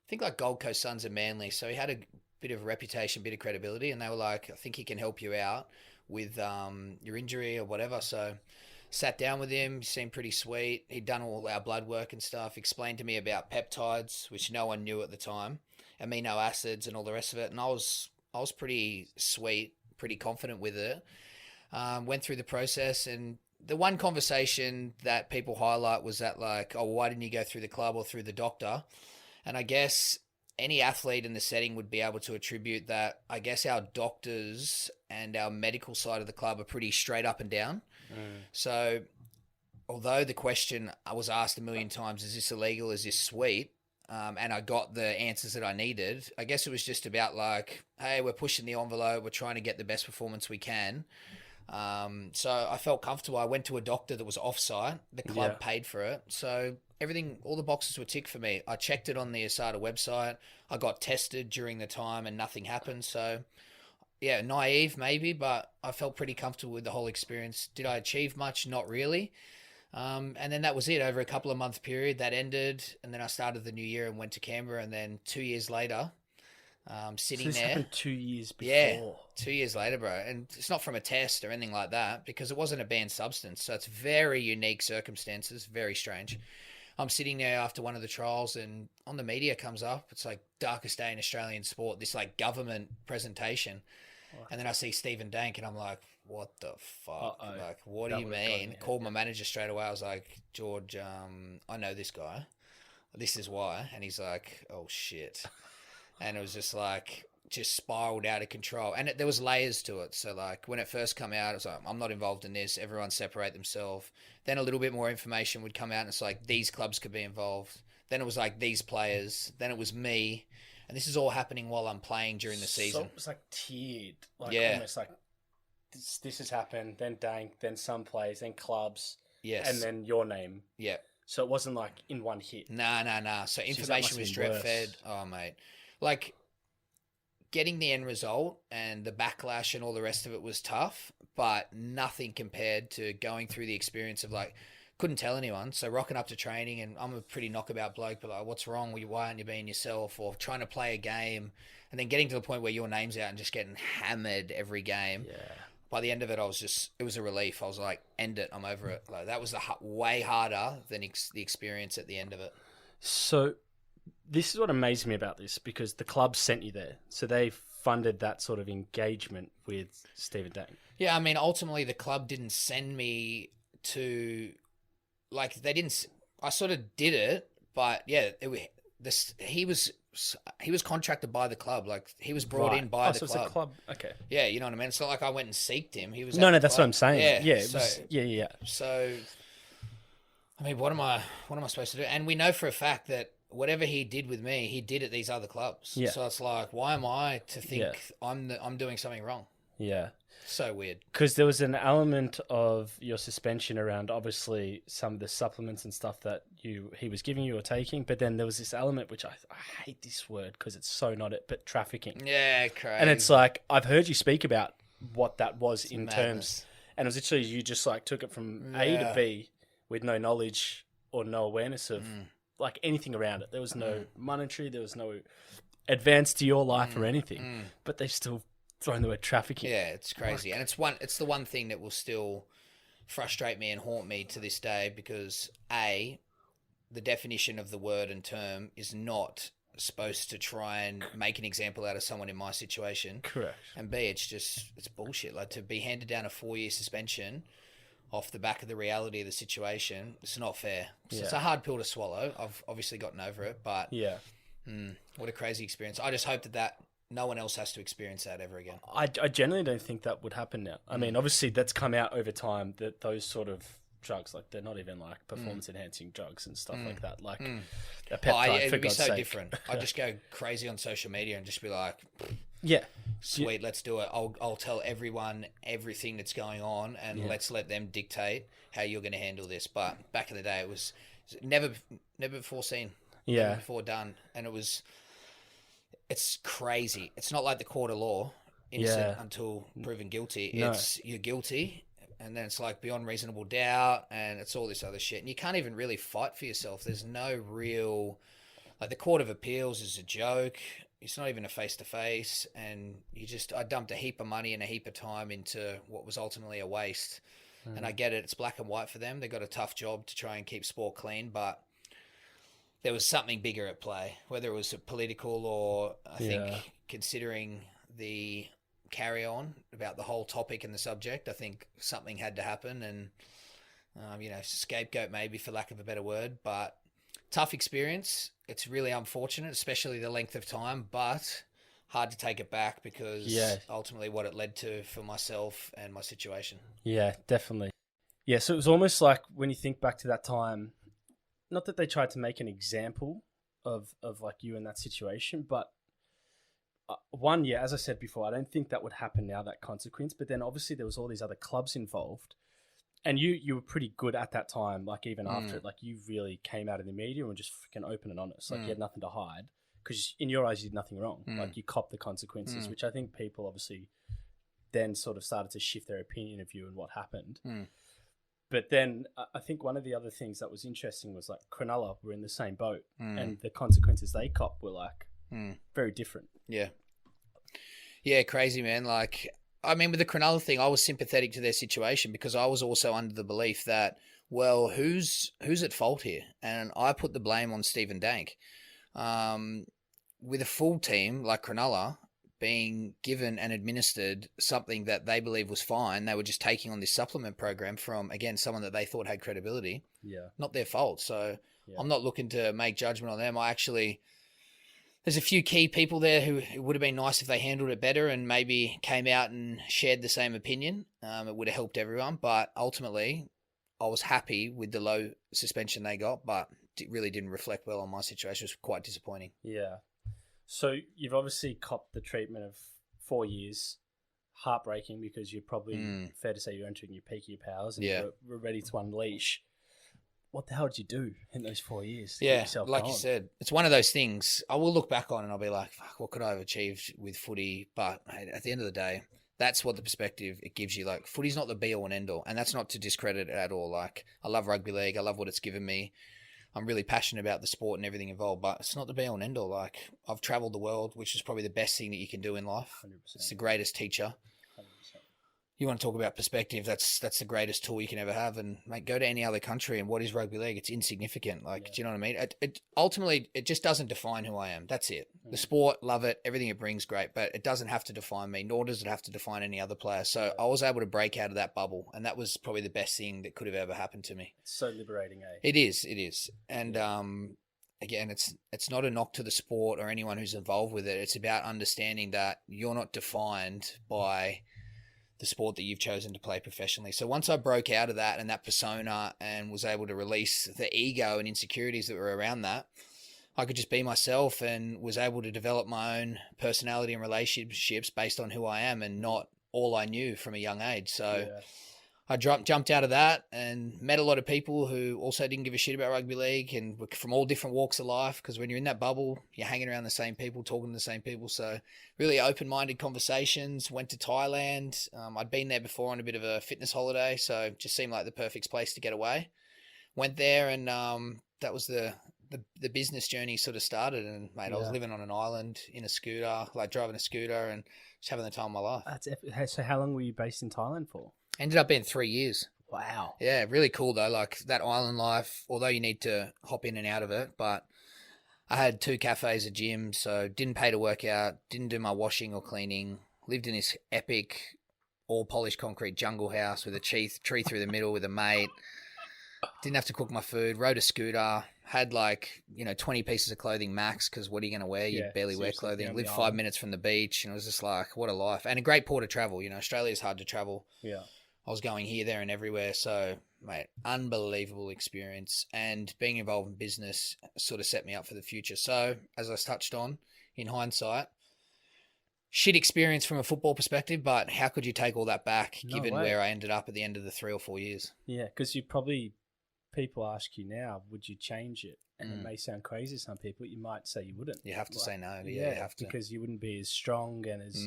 think like Gold Coast Suns and Manly. So he had a bit of a reputation, bit of credibility, and they were like, I think he can help you out with your injury or whatever. So sat down with him, he seemed pretty sweet. He'd done all our blood work and stuff, explained to me about peptides, which no one knew at the time, amino acids and all the rest of it. And I was pretty sweet, pretty confident with it. Went through the process, and the one conversation that people highlight was that like, oh, why didn't you go through the club or through the doctor? And I guess any athlete in the setting would be able to attribute that. I guess our doctors and our medical side of the club are pretty straight up and down. So although the question I was asked a million times, is this illegal? Is this sweet? And I got the answers that I needed. I guess it was just about like, hey, we're pushing the envelope. We're trying to get the best performance we can. So I felt comfortable. I went to a doctor that was off-site. The club paid for it. So everything, all the boxes were ticked for me. I checked it on the ASADA website. I got tested during the time and nothing happened. So yeah, naive maybe, but I felt pretty comfortable with the whole experience. Did I achieve much? Not really. And then that was it. Over a couple of month period, that ended. And then I started the new year and went to Canberra. And then 2 years later, sitting this there. happened 2 years before. Yeah, 2 years later, bro. And it's not from a test or anything like that because it wasn't a banned substance. So it's very unique circumstances, very strange. I'm sitting there after one of the trials and on the media comes up. It's like darkest day in Australian sport, this like government presentation. And then I see Stephen Dank and I'm like, what the fuck? Uh-oh. Like, what do you mean? Called my manager straight away. I was like, George, I know this guy. This is why. And he's like, oh shit. And it was just like, just spiraled out of control. And there was layers to it. So like when it first come out, it was like, I'm not involved in this. Everyone separate themselves. Then a little bit more information would come out and it's like, these clubs could be involved. Then it was like these players. Then it was me. And this is all happening while I'm playing during the season. So it was like tiered. Like almost like this has happened, then Dank, then some players, then clubs. Yes. And then your name. Yeah. So it wasn't like in one hit. Nah. So information was drip fed. Oh, mate. Like getting the end result and the backlash and all the rest of it was tough, but nothing compared to going through the experience of like, couldn't tell anyone. So rocking up to training and I'm a pretty knockabout bloke, but like, what's wrong? Why aren't you being yourself? Or trying to play a game and then getting to the point where your name's out and just getting hammered every game. Yeah. By the end of it, it was a relief. I was like, end it. I'm over it. Like that was way harder than the experience at the end of it. So this is what amazed me about this because the club sent you there. So they funded that sort of engagement with Stephen Dank. Yeah. I mean, ultimately the club didn't send me to, like they didn't, I sort of did it, but yeah, he was contracted by the club. Like he was brought in by the so club. It's a club. Okay. Yeah, you know what I mean? It's not like I went and seeked him. He was No, that's what I'm saying. Yeah. Yeah. So, I mean, what am I supposed to do? And we know for a fact that whatever he did with me, he did at these other clubs. Yeah. So it's like, why am I to think I'm doing something wrong? Yeah. So weird. Because there was an element of your suspension around obviously some of the supplements and stuff that he was giving you or taking, but then there was this element which I hate this word because it's so not it, but trafficking. Yeah, crazy. And it's like I've heard you speak about what that was in terms, and it was literally you just like took it from A to B with no knowledge or no awareness of like anything around it. There was no monetary, there was no advance to your life or anything, but they still throwing the word trafficking. Yeah, it's crazy. And it's the one thing that will still frustrate me and haunt me to this day because A, the definition of the word and term is not supposed to try and make an example out of someone in my situation. Correct. And B, it's bullshit. Like to be handed down a 4-year suspension off the back of the reality of the situation, it's not fair. So it's a hard pill to swallow. I've obviously gotten over it, but what a crazy experience. I just hope that no one else has to experience that ever again. I generally don't think that would happen now. I mean, obviously that's come out over time that those sort of drugs, like they're not even like performance enhancing drugs and stuff like that. Like a peptide, it'd for be God's so sake. different. I'd just go crazy on social media and just be like, yeah, sweet, let's do it. I'll tell everyone everything that's going on and let's let them dictate how you're going to handle this. But back in the day, it was never before seen. Never before done. And it's crazy. It's not like the court of law, innocent until proven guilty. No. It's you're guilty and then it's like beyond reasonable doubt, and it's all this other shit. And you can't even really fight for yourself. There's no real, like, the Court of Appeals is a joke. It's not even a face-to-face, and I dumped a heap of money and a heap of time into what was ultimately a waste. And I get it. It's black and white for them. They've got a tough job to try and keep sport clean, but there was something bigger at play, whether it was political or I think considering the carry on about the whole topic and the subject, I think something had to happen, and scapegoat maybe, for lack of a better word, but tough experience. It's really unfortunate, especially the length of time, but hard to take it back because ultimately what it led to for myself and my situation. Yeah, definitely. Yeah, so it was almost like when you think back to that time, not that they tried to make an example of like you in that situation, but as I said before, I don't think that would happen now, that consequence. But then obviously there was all these other clubs involved, and you were pretty good at that time. Like even after it, like you really came out of the media and were just freaking open and honest. Like you had nothing to hide because in your eyes you did nothing wrong. Like you copped the consequences, which I think people obviously then sort of started to shift their opinion of you and what happened. But then I think one of the other things that was interesting was like Cronulla were in the same boat, and the consequences they copped were like very different. Yeah, crazy, man. Like, I mean, with the Cronulla thing, I was sympathetic to their situation because I was also under the belief that, well, who's at fault here? And I put the blame on Stephen Dank. With a full team like Cronulla being given and administered something that they believe was fine, they were just taking on this supplement program from, again, someone that they thought had credibility. Yeah. Not their fault. So I'm not looking to make judgment on them. There's a few key people there who it would have been nice if they handled it better and maybe came out and shared the same opinion. It would have helped everyone. But ultimately, I was happy with the low suspension they got, but it really didn't reflect well on my situation. It was quite disappointing. Yeah. So you've obviously copped the treatment of 4 years. Heartbreaking because you're probably, fair to say, you're entering your peak of your powers and we're ready to unleash. What the hell did you do in those 4 years? To get yourself like going? you said, it's one of those things I will look back on and I'll be like, fuck, what could I have achieved with footy? But hey, at the end of the day, that's what the perspective it gives you. Like, footy's not the be all and end all, and that's not to discredit it at all. Like, I love rugby league. I love what it's given me. I'm really passionate about the sport and everything involved, but it's not the be all and end all. Like, I've traveled the world, which is probably the best thing that you can do in life. 100%. It's the greatest teacher. 100%. You want to talk about perspective, that's the greatest tool you can ever have. And mate, go to any other country and what is rugby league? It's insignificant. Like, do you know what I mean? Ultimately, it just doesn't define who I am. That's it. The sport, love it. Everything it brings, great. But it doesn't have to define me, nor does it have to define any other player. So I was able to break out of that bubble. And that was probably the best thing that could have ever happened to me. It's so liberating, eh? It is. And again, it's not a knock to the sport or anyone who's involved with it. It's about understanding that you're not defined by the sport that you've chosen to play professionally. So once I broke out of that and that persona and was able to release the ego and insecurities that were around that, I could just be myself and was able to develop my own personality and relationships based on who I am and not all I knew from a young age. So I jumped out of that and met a lot of people who also didn't give a shit about rugby league and were from all different walks of life, because when you're in that bubble, you're hanging around the same people, talking to the same people. So really open-minded conversations. Went to Thailand. I'd been there before on a bit of a fitness holiday, so it just seemed like the perfect place to get away. Went there and that was the business journey sort of started. And mate, I was living on an island in a scooter, like driving a scooter and just having the time of my life. That's epic. So how long were you based in Thailand for? Ended up being 3 years. Wow. Yeah, really cool though. Like that island life, although you need to hop in and out of it, but I had 2 cafes, a gym, so didn't pay to work out, didn't do my washing or cleaning, lived in this epic, all polished concrete jungle house with a tree through the middle with a mate. Didn't have to cook my food, rode a scooter, had 20 pieces of clothing max, because what are you going to wear? You barely wear clothing. Lived 5 minutes from the beach, and it was just like, what a life. And a great port to travel. Australia's hard to travel. Yeah. I was going here, there, and everywhere. So, mate, unbelievable experience. And being involved in business sort of set me up for the future. So, as I touched on, in hindsight, shit experience from a football perspective, but how could you take all that back given where I ended up at the end of the 3 or 4 years? Yeah, because people ask you now, would you change it? And it may sound crazy to some people. You might say you wouldn't. You have to say no. Yeah, you have to. Because you wouldn't be as strong and as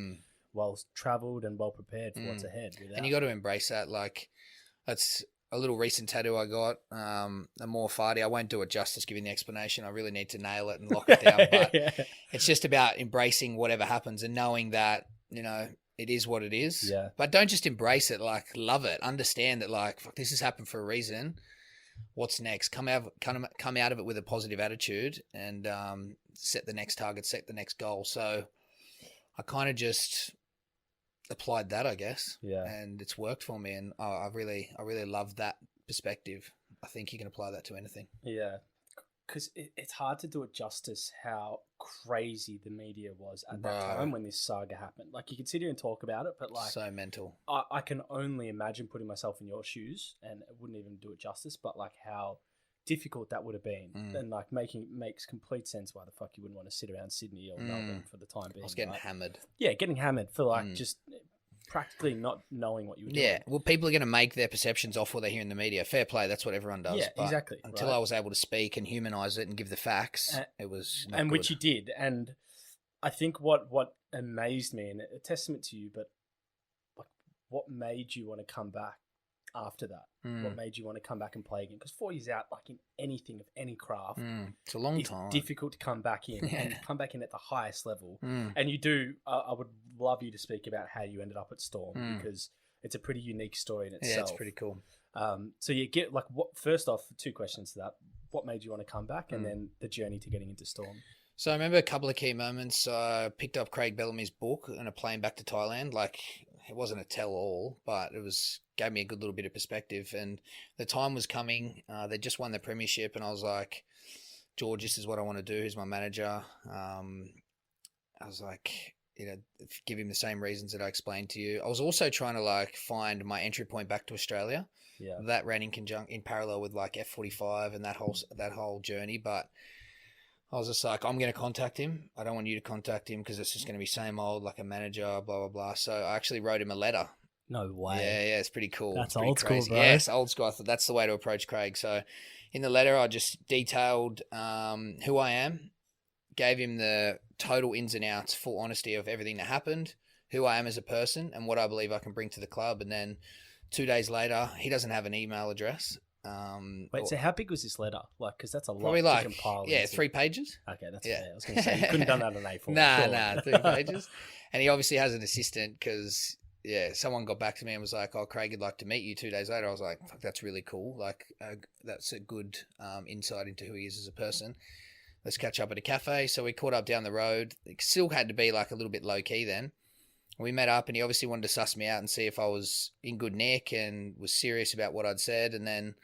well travelled and well prepared for what's ahead. And you got to embrace that. Like, that's a little recent tattoo I got, a more farty. I won't do it justice giving the explanation. I really need to nail it and lock it down. But it's just about embracing whatever happens and knowing that, you know, it is what it is. Yeah. But don't just embrace it, like, love it. Understand that, like, fuck, this has happened for a reason. What's next? Come out of it with a positive attitude and set the next target, set the next goal. So I kind of just applied that, I guess. Yeah. And it's worked for me, and I really love that perspective. I think you can apply that to anything. Yeah. Because it's hard to do it justice how crazy the media was at that time when this saga happened. Like, you can sit here and talk about it, but like, so mental. I can only imagine putting myself in your shoes, and it wouldn't even do it justice, but like how difficult that would have been. And like makes complete sense why the fuck you wouldn't want to sit around Sydney or Melbourne for the time being. I was getting hammered. Yeah, getting hammered for like just practically not knowing what you were doing. Yeah, well, people are going to make their perceptions off what they hear in the media. Fair play, that's what everyone does. Yeah, but exactly. Until I was able to speak and humanise it and give the facts, it was not and good. which you did. And I think what amazed me, and a testament to you, but like, what made you want to come back after that? What made you want to come back and play again? Because 4 years out, like in anything of any craft, it's a long time. Difficult to come back in and come back in at the highest level. And you do. I would love you to speak about how you ended up at Storm because it's a pretty unique story in itself. Yeah, it's pretty cool. So you get like what? First off, 2 questions to that: what made you want to come back, and then the journey to getting into Storm. So I remember a couple of key moments. I picked up Craig Bellamy's book on a plane back to Thailand. Like, it wasn't a tell-all, but it gave me a good little bit of perspective. And the time was coming. They just won the premiership, and I was like, George, this is what I want to do. He's my manager. I was like, you know, give him the same reasons that I explained to you. I was also trying to like find my entry point back to Australia. Yeah, that ran in parallel with like F45 and that whole journey, but I was just like, I'm going to contact him. I don't want you to contact him because it's just going to be same old, like a manager, blah, blah, blah. So I actually wrote him a letter. No way. Yeah, it's pretty cool. That's pretty old crazy. school, bro. Yes, old school. I thought that's the way to approach Craig. So in the letter, I just detailed who I am, gave him the total ins and outs, full honesty of everything that happened, who I am as a person, and what I believe I can bring to the club. And then 2 days later, he doesn't have an email address. Wait, so how big was this letter? Like, because that's a lot probably to like, compile. yeah, 3 pages. Okay, that's fair. I was going to say, you couldn't have done that on A4. Nah, 3 pages. And he obviously has an assistant because, yeah, someone got back to me and was like, oh, Craig would like to meet you 2 days later. I was like, fuck, that's really cool. Like, that's a good insight into who he is as a person. Let's catch up at a cafe. So we caught up down the road. It still had to be like a little bit low key then. We met up and he obviously wanted to suss me out and see if I was in good nick and was serious about what I'd said. And then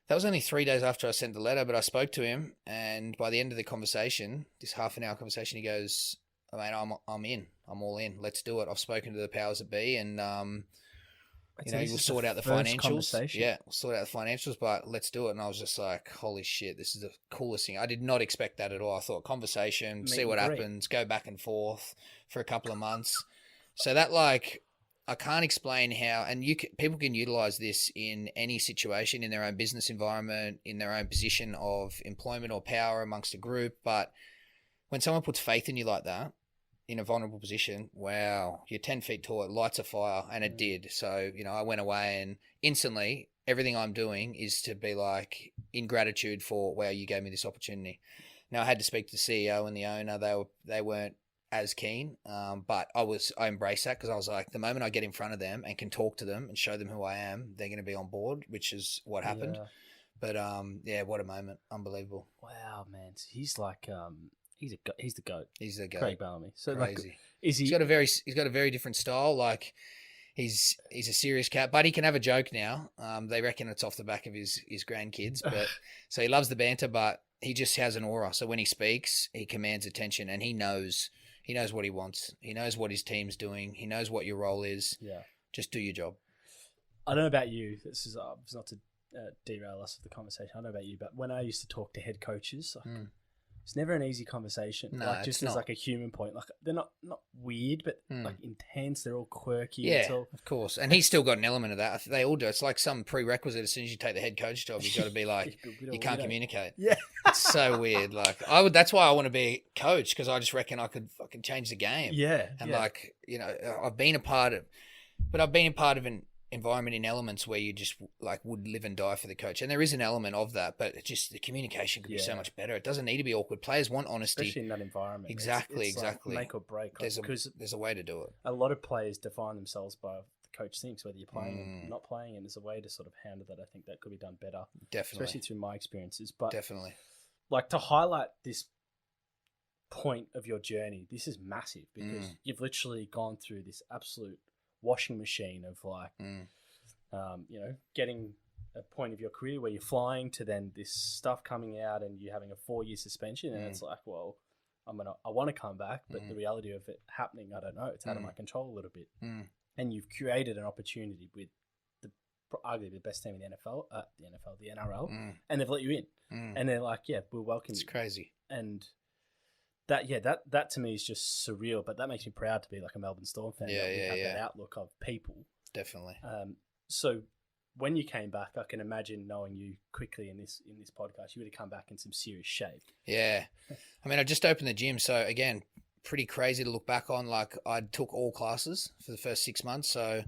that was only 3 days after I sent the letter, but I spoke to him. And by the end of the conversation, this half an hour conversation, he goes, oh, mate, I'm in. I'm all in. Let's do it. I've spoken to the powers that be and, you know, we'll sort out the financials. Yeah, we'll sort out the financials, but let's do it. And I was just like, holy shit, this is the coolest thing. I did not expect that at all. I thought conversation, see what happens, go back and forth for a couple of months. So that, like, I can't explain how, and people can utilize this in any situation, in their own business environment, in their own position of employment or power amongst a group. But when someone puts faith in you like that, in a vulnerable position, wow, you're 10 feet tall, it lights a fire, and it did. So, you know, I went away and instantly everything I'm doing is to be like in gratitude for, wow, you gave me this opportunity. Now I had to speak to the CEO and the owner. They weren't as keen, but I embraced that because I was like, the moment I get in front of them and can talk to them and show them who I am, they're going to be on board, which is what happened. Yeah. But yeah, what a moment. Unbelievable. Wow, man. So he's like, he's the goat. He's the goat. Craig Bellamy. So crazy. Like, is he? He's got a very different style. Like he's a serious cat, but he can have a joke now. They reckon it's off the back of his grandkids, but so he loves the banter, but he just has an aura. So when he speaks, he commands attention, and he knows what he wants. He knows what his team's doing. He knows what your role is. Yeah. Just do your job. I don't know about you. This is not to derail us of the conversation. I don't know about you, but when I used to talk to head coaches, it's never an easy conversation. No, like just it's as not. like a human point, like they're not weird, but like intense. They're all quirky. Yeah, It's all, of course. And he's still got an element of that. They all do. It's like some prerequisite. As soon as you take the head coach job, you've got to be like, you can't communicate. Yeah. It's so weird. Like that's why I want to be a coach, because I just reckon I could fucking change the game. Yeah. And yeah. like, I've been a part of an environment in elements where you just like would live and die for the coach, and there is an element of that, but it just the communication could be so much better. It doesn't need to be awkward. Players want honesty, especially in that environment. Exactly. Like make or break. Because there's a way to do it. A lot of players define themselves by what the coach thinks, whether you're playing or not playing, and there's a way to sort of handle that. I think that could be done better, Definitely, especially through my experiences. But definitely, like to highlight this point of your journey, this is massive because you've literally gone through this absolute washing machine of like. Getting a point of your career where you're flying to then this stuff coming out and you having a 4-year suspension, and it's like, well, I want to come back, but the reality of it happening, I don't know. It's out of my control a little bit. And you've created an opportunity with arguably the best team in the NRL, and they've let you in, and they're like, yeah, we'll welcome you. It's crazy, and that to me is just surreal. But that makes me proud to be like a Melbourne Storm fan. That outlook of people, definitely. So when you came back, I can imagine knowing you quickly in this podcast, you would have come back in some serious shape. Yeah. I mean, I just opened the gym. So again, pretty crazy to look back on. Like I took all classes for the first 6 months. So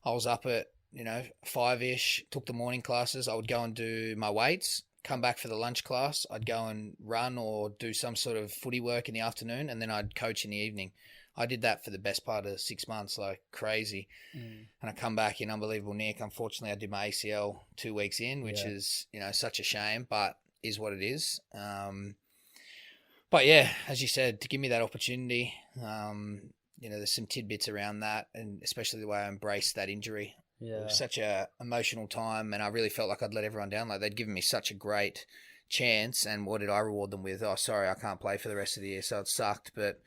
I was up at, 5-ish, took the morning classes. I would go and do my weights, come back for the lunch class. I'd go and run or do some sort of footy work in the afternoon, and then I'd coach in the evening. I did that for the best part of 6 months, like crazy. And I come back in unbelievable nick. Unfortunately, I did my ACL 2 weeks in, which is, such a shame, but is what it is. But yeah, as you said, to give me that opportunity, there's some tidbits around that, and especially the way I embraced that injury. Yeah. It was such a emotional time, and I really felt like I'd let everyone down. Like they'd given me such a great chance, and what did I reward them with? Oh, sorry, I can't play for the rest of the year, so it sucked, but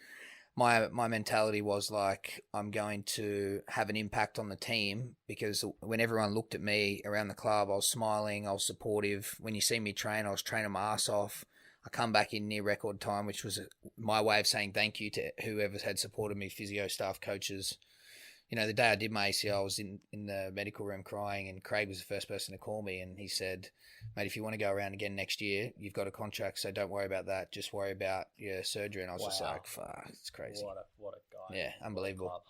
my mentality was like, I'm going to have an impact on the team, because when everyone looked at me around the club, I was smiling, I was supportive. When you see me train, I was training my ass off. I come back in near record time, which was my way of saying thank you to whoever had supported me, physio staff, coaches. The day I did my ACL, I was in the medical room crying, and Craig was the first person to call me, and he said, mate, if you want to go around again next year, you've got a contract, so don't worry about that. Just worry about your surgery. And I was just like, fuck, it's crazy. What a guy. Yeah, unbelievable.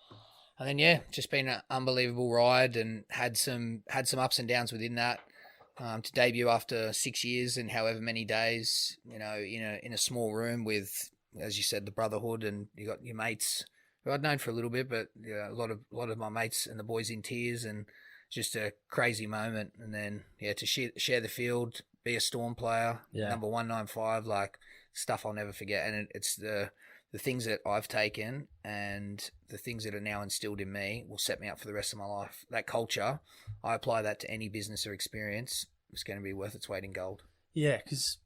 And then, just been an unbelievable ride, and had some ups and downs within that. To debut after 6 years and however many days, in a small room with, as you said, the brotherhood, and you got your mates who I'd known for a little bit, but a lot of my mates and the boys in tears, and just a crazy moment. And then to share the field, be a Storm player, number 195, like stuff I'll never forget. And it's the things that I've taken and the things that are now instilled in me will set me up for the rest of my life. That culture, I apply that to any business or experience, it's going to be worth its weight in gold. Yeah, because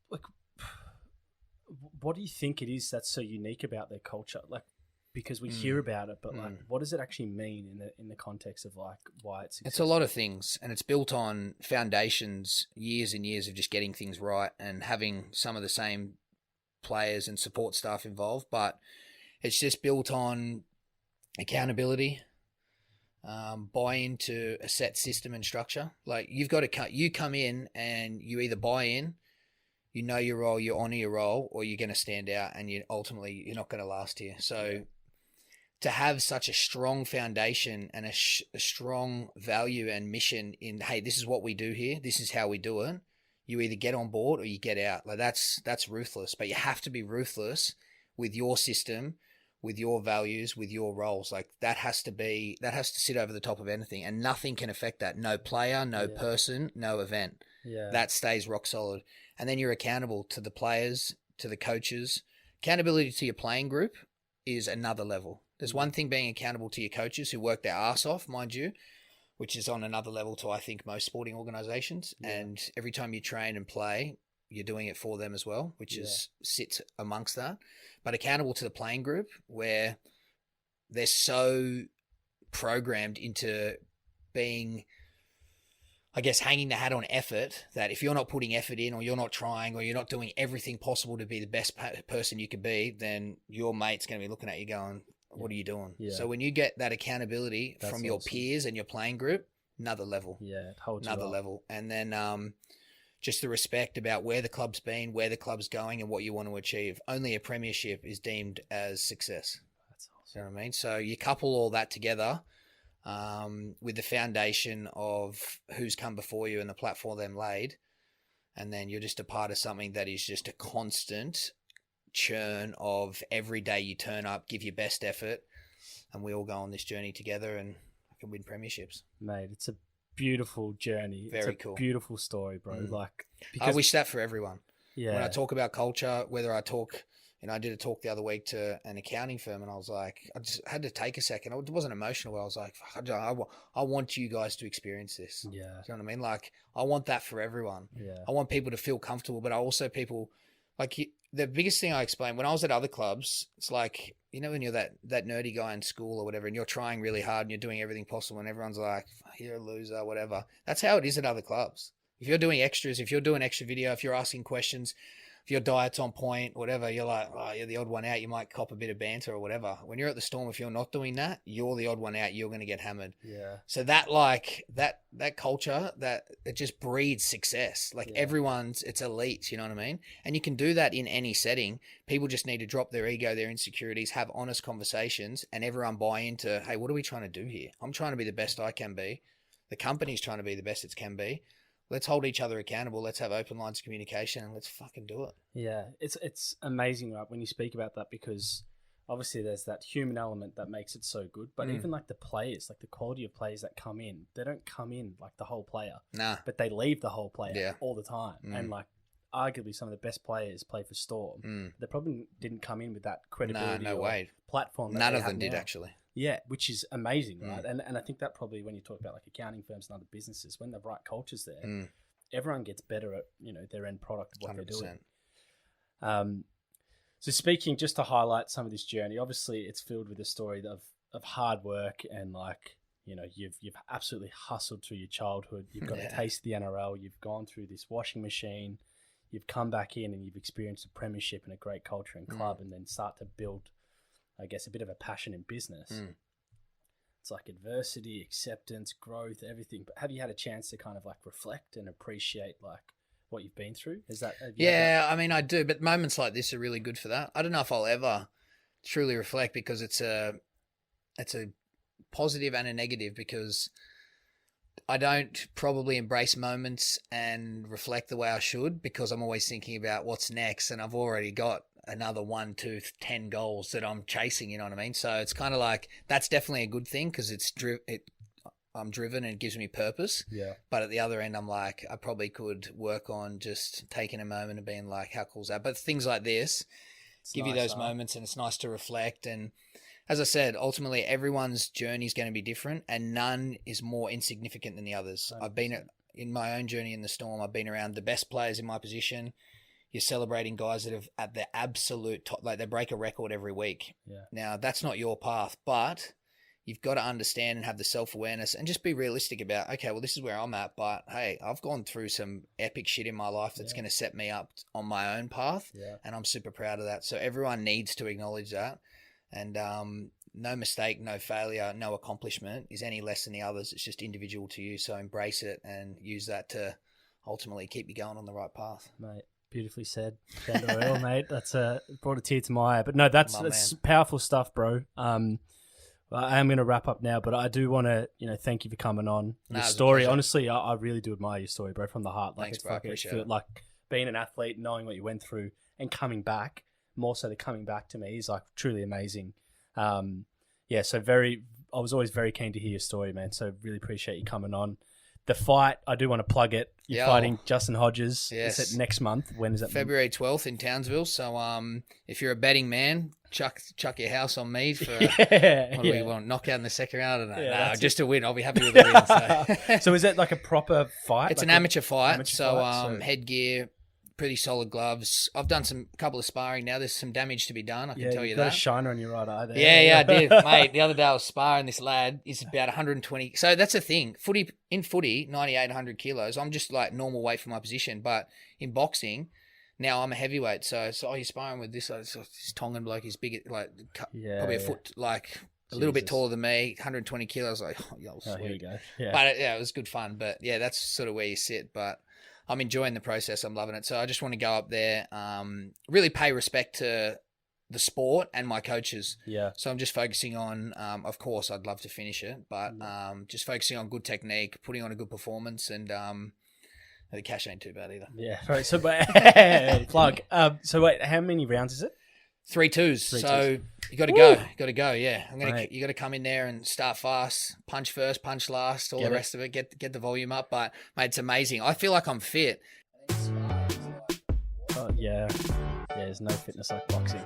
what do you think it is that's so unique about their culture? Like, because we hear about it, but like, what does it actually mean in the context of like why it's successful? It's a lot of things, and it's built on foundations, years and years of just getting things right and having some of the same players and support staff involved, but it's just built on accountability, buy into a set system and structure. Like you come in and you either buy in, you know your role, you honor your role, or you're going to stand out, and you're not going to last here. So to have such a strong foundation and a strong value and mission in, hey, this is what we do here, this is how we do it. You either get on board or you get out. Like that's ruthless, but you have to be ruthless with your system, with your values, with your roles. Like that has to sit over the top of anything, and nothing can affect that. No player, no person, no event. Yeah. That stays rock solid. And then you're accountable to the players, to the coaches. Accountability to your playing group is another level. There's one thing being accountable to your coaches who work their ass off, mind you, which is on another level to, I think, most sporting organisations. Yeah. And every time you train and play, you're doing it for them as well, which sits amongst that. But accountable to the playing group, where they're so programmed into being, I guess, hanging the hat on effort, that if you're not putting effort in, or you're not trying, or you're not doing everything possible to be the best person you could be, then your mate's going to be looking at you going, what are you doing? Yeah. So when you get that accountability from your peers and your playing group, another level. Yeah, it holds another level. And then just the respect about where the club's been, where the club's going, and what you want to achieve. Only a premiership is deemed as success. That's awesome. You know what I mean? So you couple all that together with the foundation of who's come before you and the platform them laid, and then you're just a part of something that is just a constant churn of every day you turn up, give your best effort, and we all go on this journey together and I can win premierships. Mate, it's a beautiful journey. Very cool. Beautiful story, bro. Like, I wish that for everyone. Yeah. When I talk about culture, whether I talk, I did a talk the other week to an accounting firm, and I was like, I just had to take a second. It wasn't emotional, but I was like, I want you guys to experience this. Yeah. Do you know what I mean? Like, I want that for everyone. Yeah. I want people to feel comfortable, but I also people, like, the biggest thing I explained, when I was at other clubs, it's like, when you're that nerdy guy in school or whatever, and you're trying really hard and you're doing everything possible, and everyone's like, you're a loser, whatever. That's how it is at other clubs. If you're doing extras, if you're doing extra video, if you're asking questions, if your diet's on point, whatever, you're like, oh, you're the odd one out. You might cop a bit of banter or whatever. When you're at the Storm, if you're not doing that, you're the odd one out. You're going to get hammered. Yeah. So that culture, that it just breeds success. Like it's elite, you know what I mean? And you can do that in any setting. People just need to drop their ego, their insecurities, have honest conversations, and everyone buy into, hey, what are we trying to do here? I'm trying to be the best I can be. The company's trying to be the best it can be. Let's hold each other accountable. Let's have open lines of communication, and let's fucking do it. Yeah, it's amazing, right, when you speak about that, because obviously there's that human element that makes it so good. But even like the players, like the quality of players that come in, they don't come in like the whole player. Nah. But they leave the whole player all the time. And like arguably some of the best players play for Storm. They probably didn't come in with that credibility platform. None of them did, actually. Yeah, which is amazing, right? And I think that probably when you talk about like accounting firms and other businesses, when the right culture's there, everyone gets better at, their end product of what 100%. They're doing. So speaking, just to highlight some of this journey, obviously it's filled with a story of hard work and like, you've absolutely hustled through your childhood. You've got a taste of the NRL. You've gone through this washing machine. You've come back in and you've experienced a premiership and a great culture and club, and then start to build, I guess, a bit of a passion in business. It's like adversity, acceptance, growth, everything. But have you had a chance to kind of like reflect and appreciate like what you've been through? I mean, I do, but moments like this are really good for that. I don't know if I'll ever truly reflect, because it's a positive and a negative, because I don't probably embrace moments and reflect the way I should, because I'm always thinking about what's next, and I've already got another 1, 2, 10 goals that I'm chasing, you know what I mean? So it's kind of like, that's definitely a good thing, because I'm driven and it gives me purpose. Yeah. But at the other end, I'm like, I probably could work on just taking a moment and being like, how cool is that? But things like this give you those moments, and it's nice to reflect. And as I said, ultimately everyone's journey is going to be different, and none is more insignificant than the others. 100%. I've been in my own journey in the Storm. I've been around the best players in my position. You're celebrating guys that have at the absolute top, like they break a record every week. Yeah. Now that's not your path, but you've got to understand and have the self-awareness and just be realistic about, okay, well, this is where I'm at, but hey, I've gone through some epic shit in my life that's going to set me up on my own path. Yeah. And I'm super proud of that. So everyone needs to acknowledge that. And no mistake, no failure, no accomplishment is any less than the others. It's just individual to you. So embrace it and use that to ultimately keep you going on the right path. Mate, beautifully said. Sandor Earl, mate. That's brought a tear to my eye. But no, that's powerful stuff, bro. I am going to wrap up now, but I do want to, thank you for coming on. Your story, honestly, I really do admire your story, bro, from the heart. Like, thanks, bro. I appreciate it. Like being an athlete, knowing what you went through, and coming back, more so the coming back to me is like truly amazing. So I was always very keen to hear your story, man. So really appreciate you coming on. The fight, I do want to plug it. You're fighting Justin Hodges. Yes. Is it next month? When is it? February 12th in Townsville. So if you're a betting man, chuck your house on me for what do we want? Knockout in the second round? I don't know. Yeah, just a win. I'll be happy with the win. So. So is it like a proper fight? It's like an amateur fight. So headgear, pretty solid gloves. I've done a couple of sparring now. There's some damage to be done. I can tell you you've got that. a shiner on your right eye there. Yeah, I did, mate. The other day I was sparring this lad. He's about 120. So that's the thing. In footy, 98, 100 kilos. I'm just like normal weight for my position. But in boxing, now I'm a heavyweight. So you're sparring with this Tongan bloke. He's big, like probably a foot, like a little bit taller than me. 120 kilos. Like, here you go. Yeah. But it was good fun. But yeah, that's sort of where you sit. But I'm enjoying the process. I'm loving it. So I just want to go up there, really pay respect to the sport and my coaches. Yeah. So I'm just focusing on, of course, I'd love to finish it, but just focusing on good technique, putting on a good performance, and the cash ain't too bad either. Yeah. Right. So, plug. So wait, how many rounds is it? 3 2s. Three so twos. you got to go. You got to go. Yeah. Right. You got to come in there and start fast, punch first, punch last, all the rest of it. Get the volume up. But mate, it's amazing. I feel like I'm fit. Oh, yeah. There's no fitness like boxing.